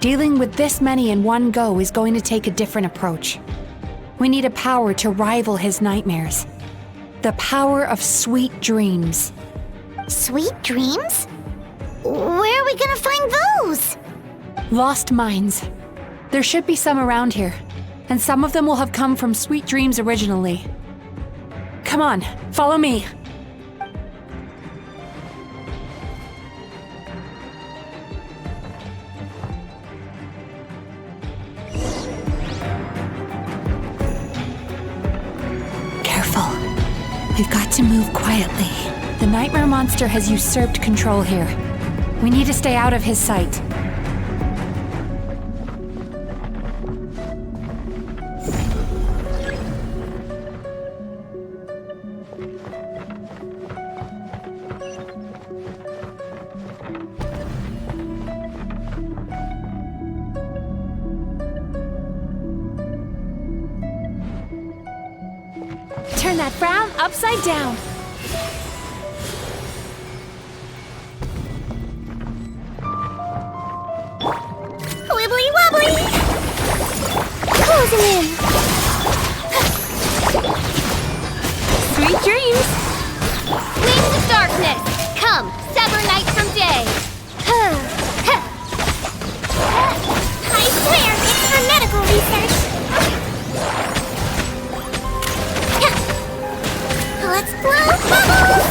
Dealing with this many in one go is going to take a different approach. We need a power to rival his nightmares. The power of sweet dreams. Sweet dreams? Where are we gonna find those? Lost minds. There should be some around here, and some of them will have come from sweet dreams originally. Come on, follow me. Careful. We've got to move quietly. The nightmare monster has usurped control here. We need to stay out of his sight. Turn that frown upside down. Wibbly wobbly! Closing in! Sweet dreams! Wings of darkness! Come, sever night from day! I swear, it's for medical research! Let's blow bubbles!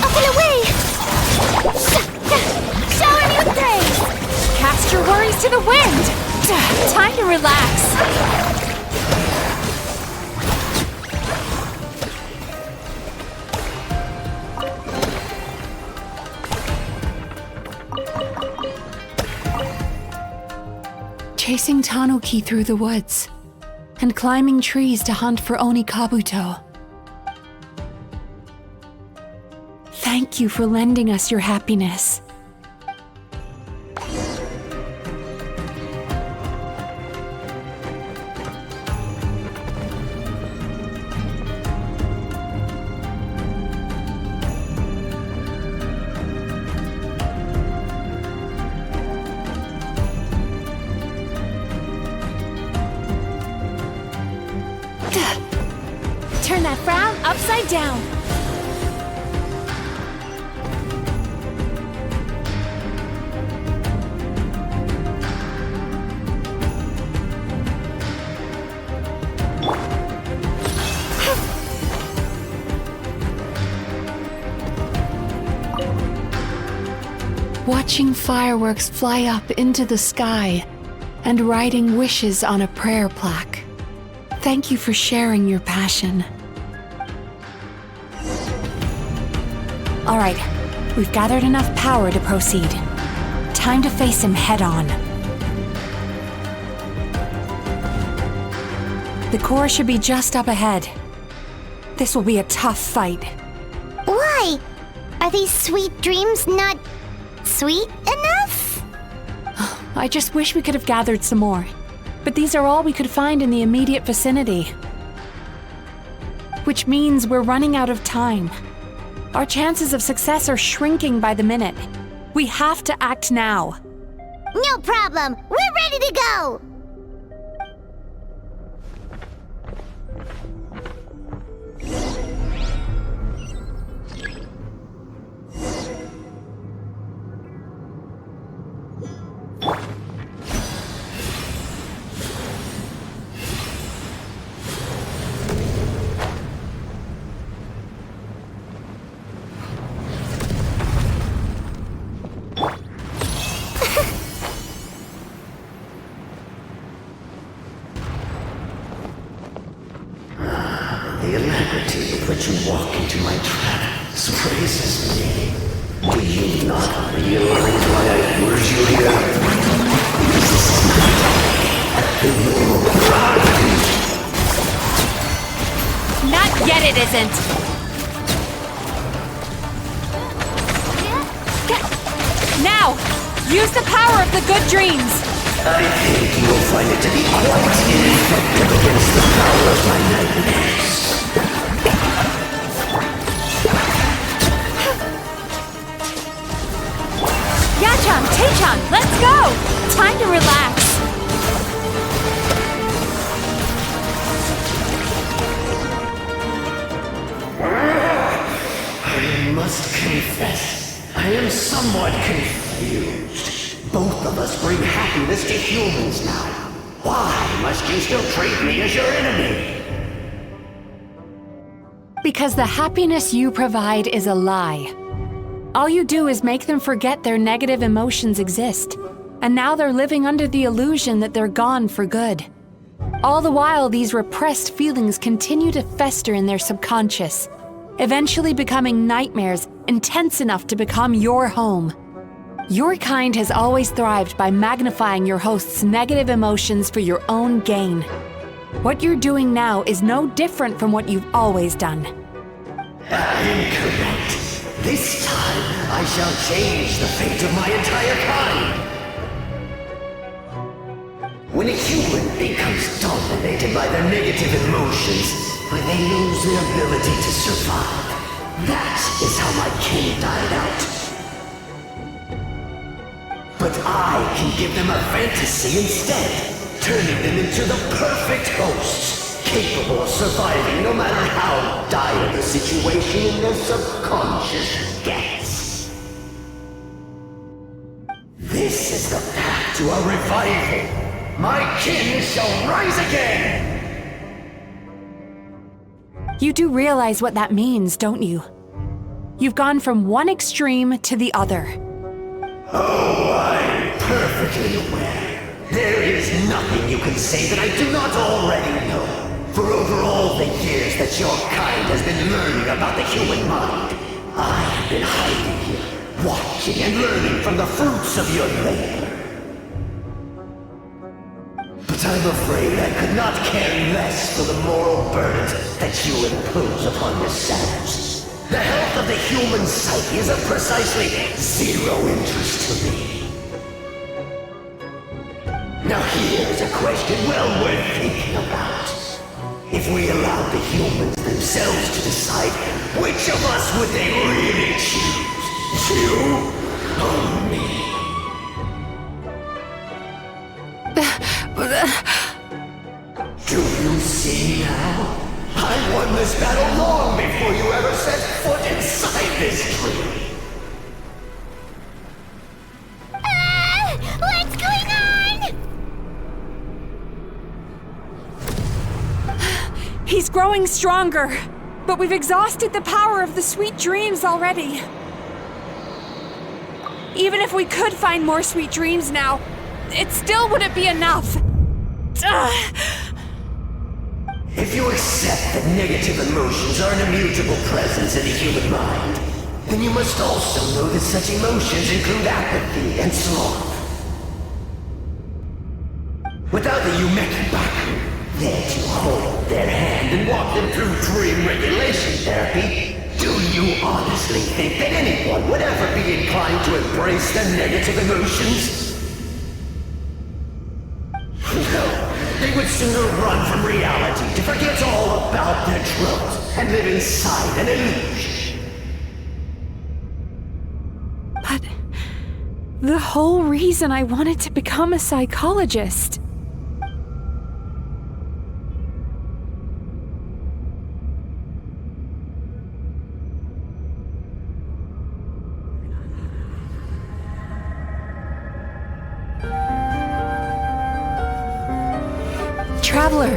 Up and away! Shower me with praise! Cast your worries to the wind! Time to relax. Chasing Tanuki through the woods, and climbing trees to hunt for Oni Kabuto. Thank you for lending us your happiness. Turn that frown upside down. Watching fireworks fly up into the sky and writing wishes on a prayer plaque. Thank you for sharing your passion. All right, we've gathered enough power to proceed. Time to face him head-on. The core should be just up ahead. This will be a tough fight. Why? Are these sweet dreams not sweet enough? I just wish we could have gathered some more. But these are all we could find in the immediate vicinity. Which means we're running out of time. Our chances of success are shrinking by the minute. We have to act now. No problem. We're ready to go. The alacrity with which you walk into my trance praises me. Do you not realize why I lured you here? Not yet, it isn't. Now, use the power of the good dreams. I think you'll find it to be quite ineffective against the power of my nightmares. Yachan, Taechan, let's go! Time to relax. confess, I am somewhat confused. Both of us bring happiness to humans now. Why must you still treat me as your enemy? Because the happiness you provide is a lie. All you do is make them forget their negative emotions exist. And now they're living under the illusion that they're gone for good. All the while, these repressed feelings continue to fester in their subconscious, eventually becoming nightmares intense enough to become your home. Your kind has always thrived by magnifying your host's negative emotions for your own gain. What you're doing now is no different from what you've always done. I am correct. This time, I shall change the fate of my entire kind. When a human becomes dominated by their negative emotions, when they lose their ability to survive, that is how my kin died out. But I can give them a fantasy instead, turning them into the perfect hosts, capable of surviving no matter how dire the situation in their subconscious gets. This is the path to a revival. My kin shall rise again! You do realize what that means, don't you? You've gone from one extreme to the other. Oh, I'm perfectly aware. There is nothing you can say that I do not already know. For over all the years that your kind has been learning about the human mind, I have been hiding here, watching and learning from the fruits of your labor. But I'm afraid I could not care less for the moral burdens that you impose upon yourselves. The health of the human psyche is of precisely zero interest to me. Now here's a question well worth thinking about. If we allowed the humans themselves to decide, which of us would they really choose? You or me? Do you see now? I won this battle long before you ever set foot inside this tree. What's going on? He's growing stronger, but we've exhausted the power of the sweet dreams already. Even if we could find more sweet dreams now, it still wouldn't be enough. If you accept that negative emotions are an immutable presence in the human mind, then you must also know that such emotions include apathy and sloth. Without the Yumemizuki there to hold their hand and walk them through dream regulation therapy, do you honestly think that anyone would ever be inclined to embrace their negative emotions? No, they would sooner run from reality to forget all about their troubles and live inside an illusion. But the whole reason I wanted to become a psychologist. Traveler.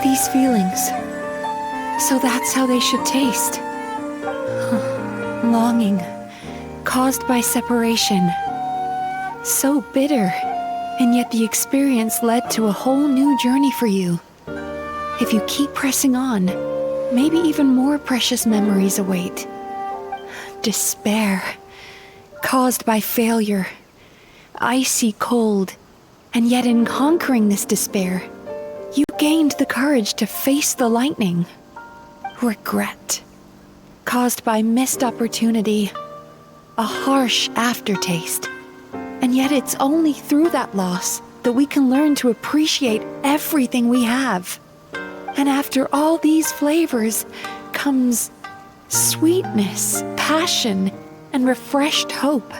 These feelings. So that's how they should taste. Longing, caused by separation. So bitter, and yet the experience led to a whole new journey for you. If you keep pressing on, maybe even more precious memories await. Despair, caused by failure. Icy cold, and yet in conquering this despair, you gained the courage to face the lightning. Regret, caused by missed opportunity, a harsh aftertaste. And yet it's only through that loss that we can learn to appreciate everything we have. And after all these flavors comes sweetness, passion, and refreshed hope.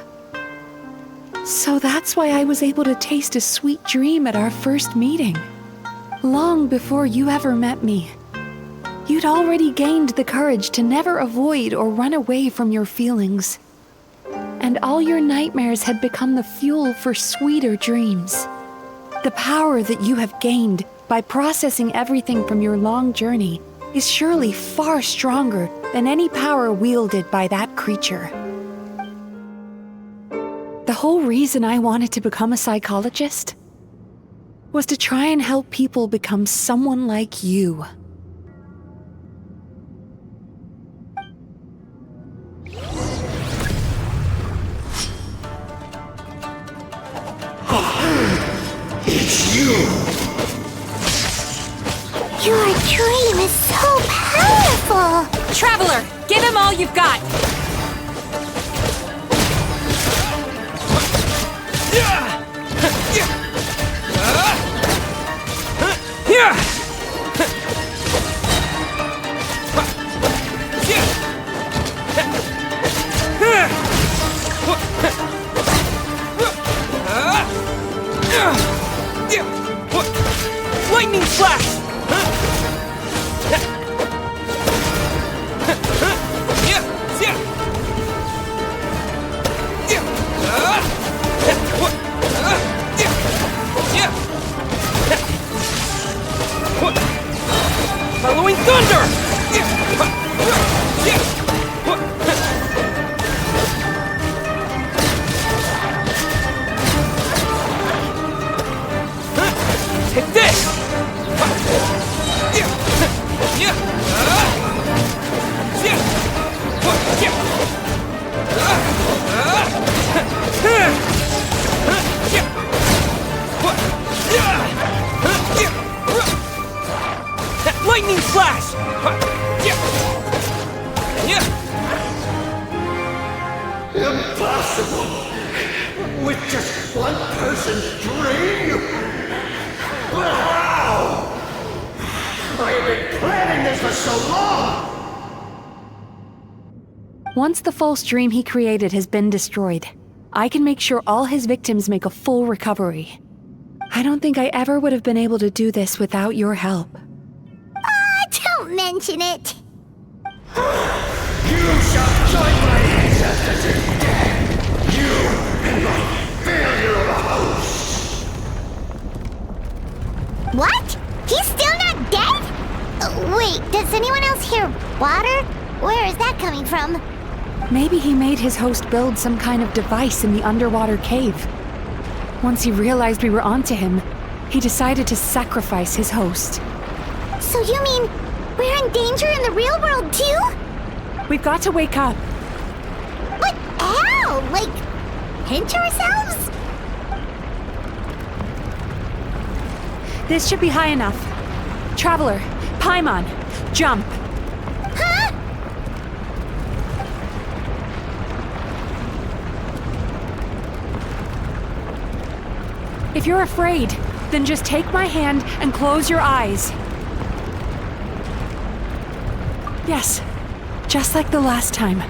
So that's why I was able to taste a sweet dream at our first meeting. Long before you ever met me. You'd already gained the courage to never avoid or run away from your feelings. And all your nightmares had become the fuel for sweeter dreams. The power that you have gained by processing everything from your long journey is surely far stronger than any power wielded by that creature. The whole reason I wanted to become a psychologist was to try and help people become someone like you. It's you! Your dream is so powerful! Traveler, give him all you've got! Lightning flash! Following thunder! Take this! Lightning flash! Impossible! With just one person's dream? But how? I have been planning this for so long! Once the false dream he created has been destroyed, I can make sure all his victims make a full recovery. I don't think I ever would have been able to do this without your help. Don't mention it. You shall join my ancestors in death! You and my failure of a host! What? He's still not dead? Wait, does anyone else hear water? Where is that coming from? Maybe he made his host build some kind of device in the underwater cave. Once he realized we were onto him, he decided to sacrifice his host. So you mean we're in danger in the real world too? We've got to wake up. But how? Like, pinch ourselves? This should be high enough. Traveler, Paimon, jump. Huh? If you're afraid, then just take my hand and close your eyes. Yes, just like the last time.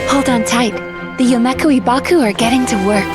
Hold on tight. The Yumemizuki are getting to work.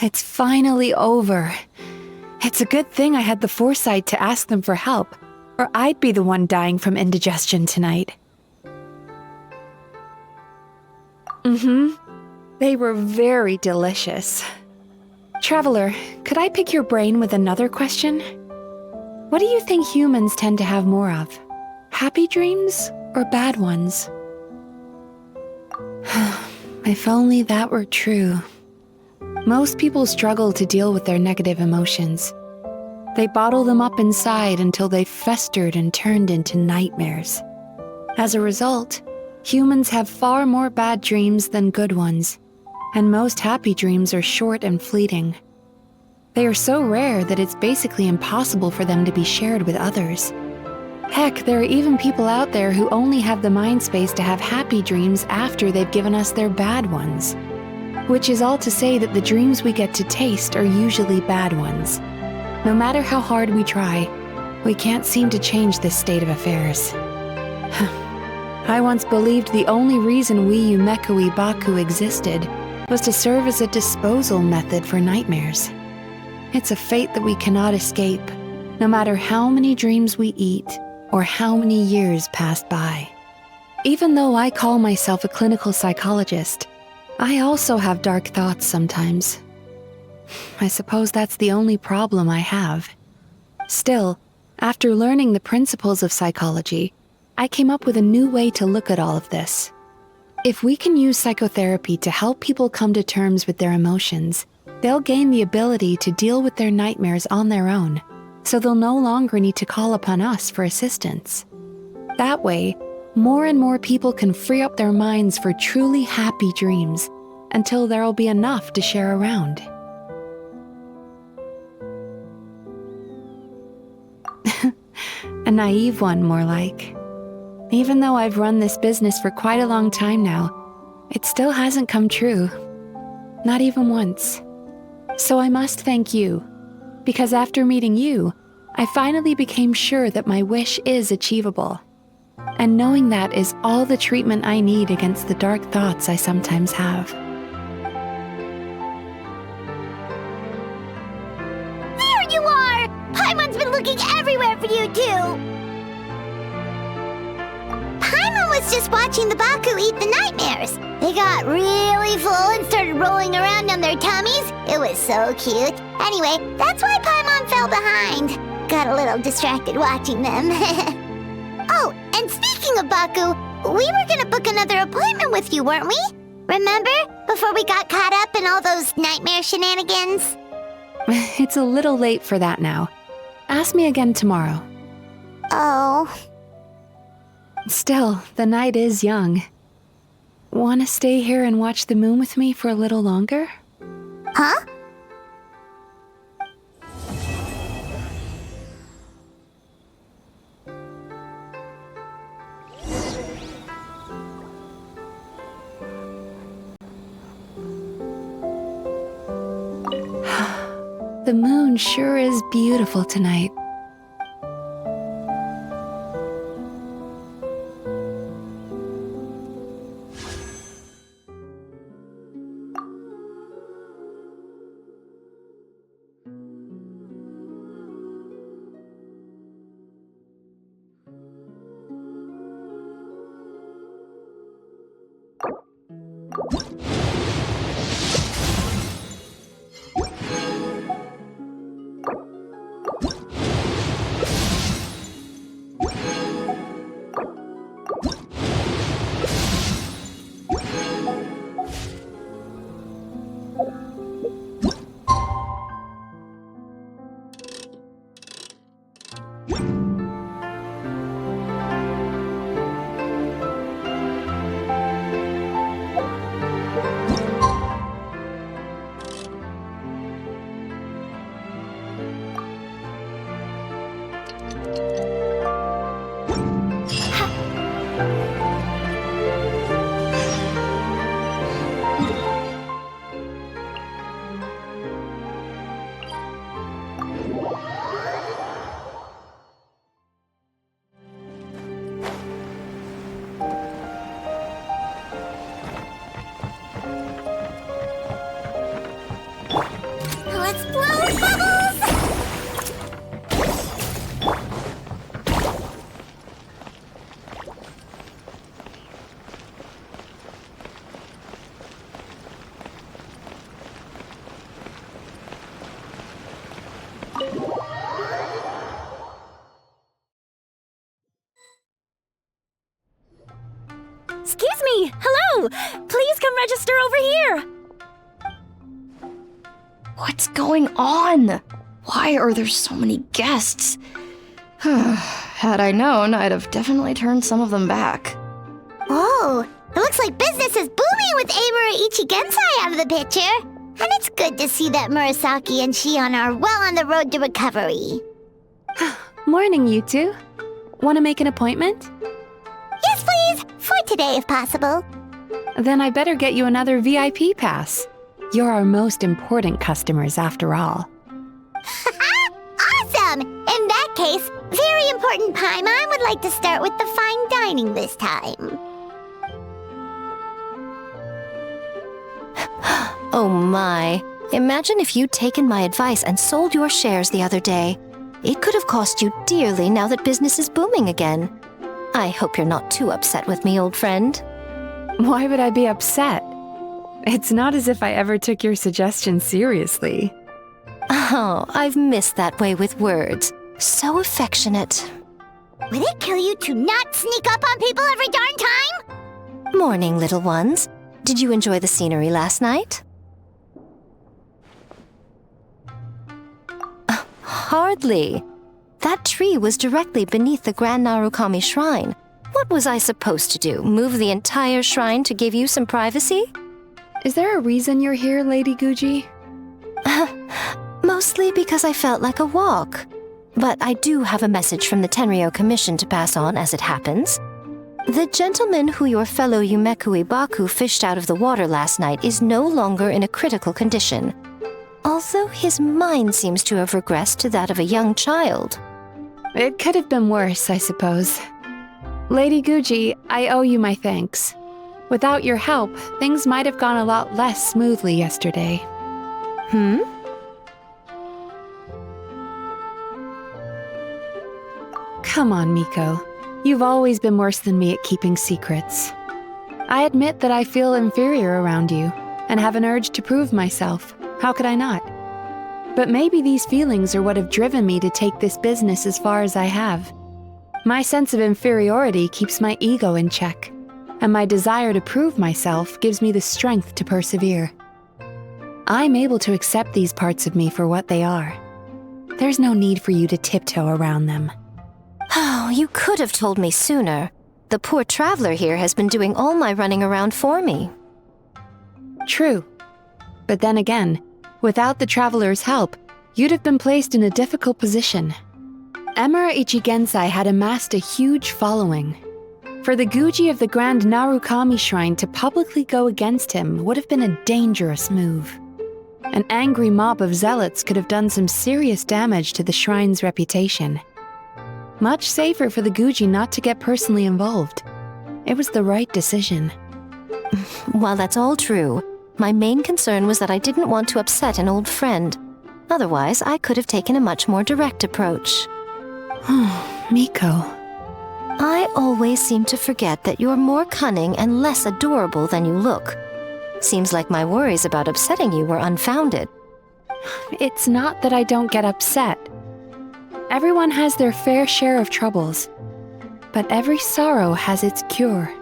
It's finally over. It's a good thing I had the foresight to ask them for help, or I'd be the one dying from indigestion tonight. They were very delicious. Traveler, could I pick your brain with another question? What do you think humans tend to have more of? Happy dreams or bad ones? If only that were true. Most people struggle to deal with their negative emotions. They bottle them up inside until they've festered and turned into nightmares. As a result, humans have far more bad dreams than good ones, and most happy dreams are short and fleeting. They are so rare that it's basically impossible for them to be shared with others. Heck, there are even people out there who only have the mind space to have happy dreams after they've given us their bad ones. Which is all to say that the dreams we get to taste are usually bad ones. No matter how hard we try, we can't seem to change this state of affairs. I once believed the only reason we Yumemizuki Baku existed was to serve as a disposal method for nightmares. It's a fate that we cannot escape, no matter how many dreams we eat or how many years pass by. Even though I call myself a clinical psychologist, I also have dark thoughts sometimes. I suppose that's the only problem I have. Still, after learning the principles of psychology, I came up with a new way to look at all of this. If we can use psychotherapy to help people come to terms with their emotions, they'll gain the ability to deal with their nightmares on their own, so they'll no longer need to call upon us for assistance. That way, more and more people can free up their minds for truly happy dreams until there'll be enough to share around. A naive one, more like. Even though I've run this business for quite a long time now, it still hasn't come true. Not even once. So I must thank you, because after meeting you, I finally became sure that my wish is achievable. And knowing that is all the treatment I need against the dark thoughts I sometimes have. There you are! Paimon's been looking everywhere for you, too! Paimon was just watching the Baku eat the nightmares. They got really full and started rolling around on their tummies. It was so cute. Anyway, that's why Paimon fell behind. Got a little distracted watching them. Oh, and speaking of Baku, we were gonna book another appointment with you, weren't we? Remember? Before we got caught up in all those nightmare shenanigans? It's a little late for that now. Ask me again tomorrow. Oh. Still, the night is young. Wanna stay here and watch the moon with me for a little longer? Huh? The moon sure is beautiful tonight. Let's blow bubbles! Excuse me! Hello! Please come register over here! What's going on? Why are there so many guests? Had I known, I'd have definitely turned some of them back. Oh, it looks like business is booming with Amura Ichigensai out of the picture. And it's good to see that Murasaki and Shion are well on the road to recovery. Morning, you two. Want to make an appointment? Yes, please. For today, if possible. Then I better get you another VIP pass. You're our most important customers, after all. Awesome! In that case, very important Paimon would like to start with the fine dining this time. Oh my. Imagine if you'd taken my advice and sold your shares the other day. It could have cost you dearly now that business is booming again. I hope you're not too upset with me, old friend. Why would I be upset? It's not as if I ever took your suggestion seriously. Oh, I've missed that way with words. So affectionate. Would it kill you to not sneak up on people every darn time? Morning, little ones. Did you enjoy the scenery last night? Hardly. That tree was directly beneath the Grand Narukami Shrine. What was I supposed to do? Move the entire shrine to give you some privacy? Is there a reason you're here, Lady Guji? Mostly because I felt like a walk. But I do have a message from the Tenryo Commission to pass on as it happens. The gentleman who your fellow Yumeku Ibaku fished out of the water last night is no longer in a critical condition. Although his mind seems to have regressed to that of a young child. It could have been worse, I suppose. Lady Guji, I owe you my thanks. Without your help, things might have gone a lot less smoothly yesterday. Come on, Miko. You've always been worse than me at keeping secrets. I admit that I feel inferior around you, and have an urge to prove myself. How could I not? But maybe these feelings are what have driven me to take this business as far as I have. My sense of inferiority keeps my ego in check, and my desire to prove myself gives me the strength to persevere. I'm able to accept these parts of me for what they are. There's no need for you to tiptoe around them. Oh, you could have told me sooner. The poor traveler here has been doing all my running around for me. True. But then again, without the traveler's help, you'd have been placed in a difficult position. Emura Ichigensai had amassed a huge following. For the Guji of the Grand Narukami Shrine to publicly go against him would have been a dangerous move. An angry mob of zealots could have done some serious damage to the shrine's reputation. Much safer for the Guji not to get personally involved. It was the right decision. While that's all true, my main concern was that I didn't want to upset an old friend. Otherwise, I could have taken a much more direct approach. Miko. I always seem to forget that you're more cunning and less adorable than you look. Seems like my worries about upsetting you were unfounded. It's not that I don't get upset. Everyone has their fair share of troubles, but every sorrow has its cure.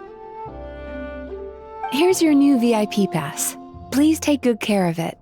Here's your new VIP pass. Please take good care of it.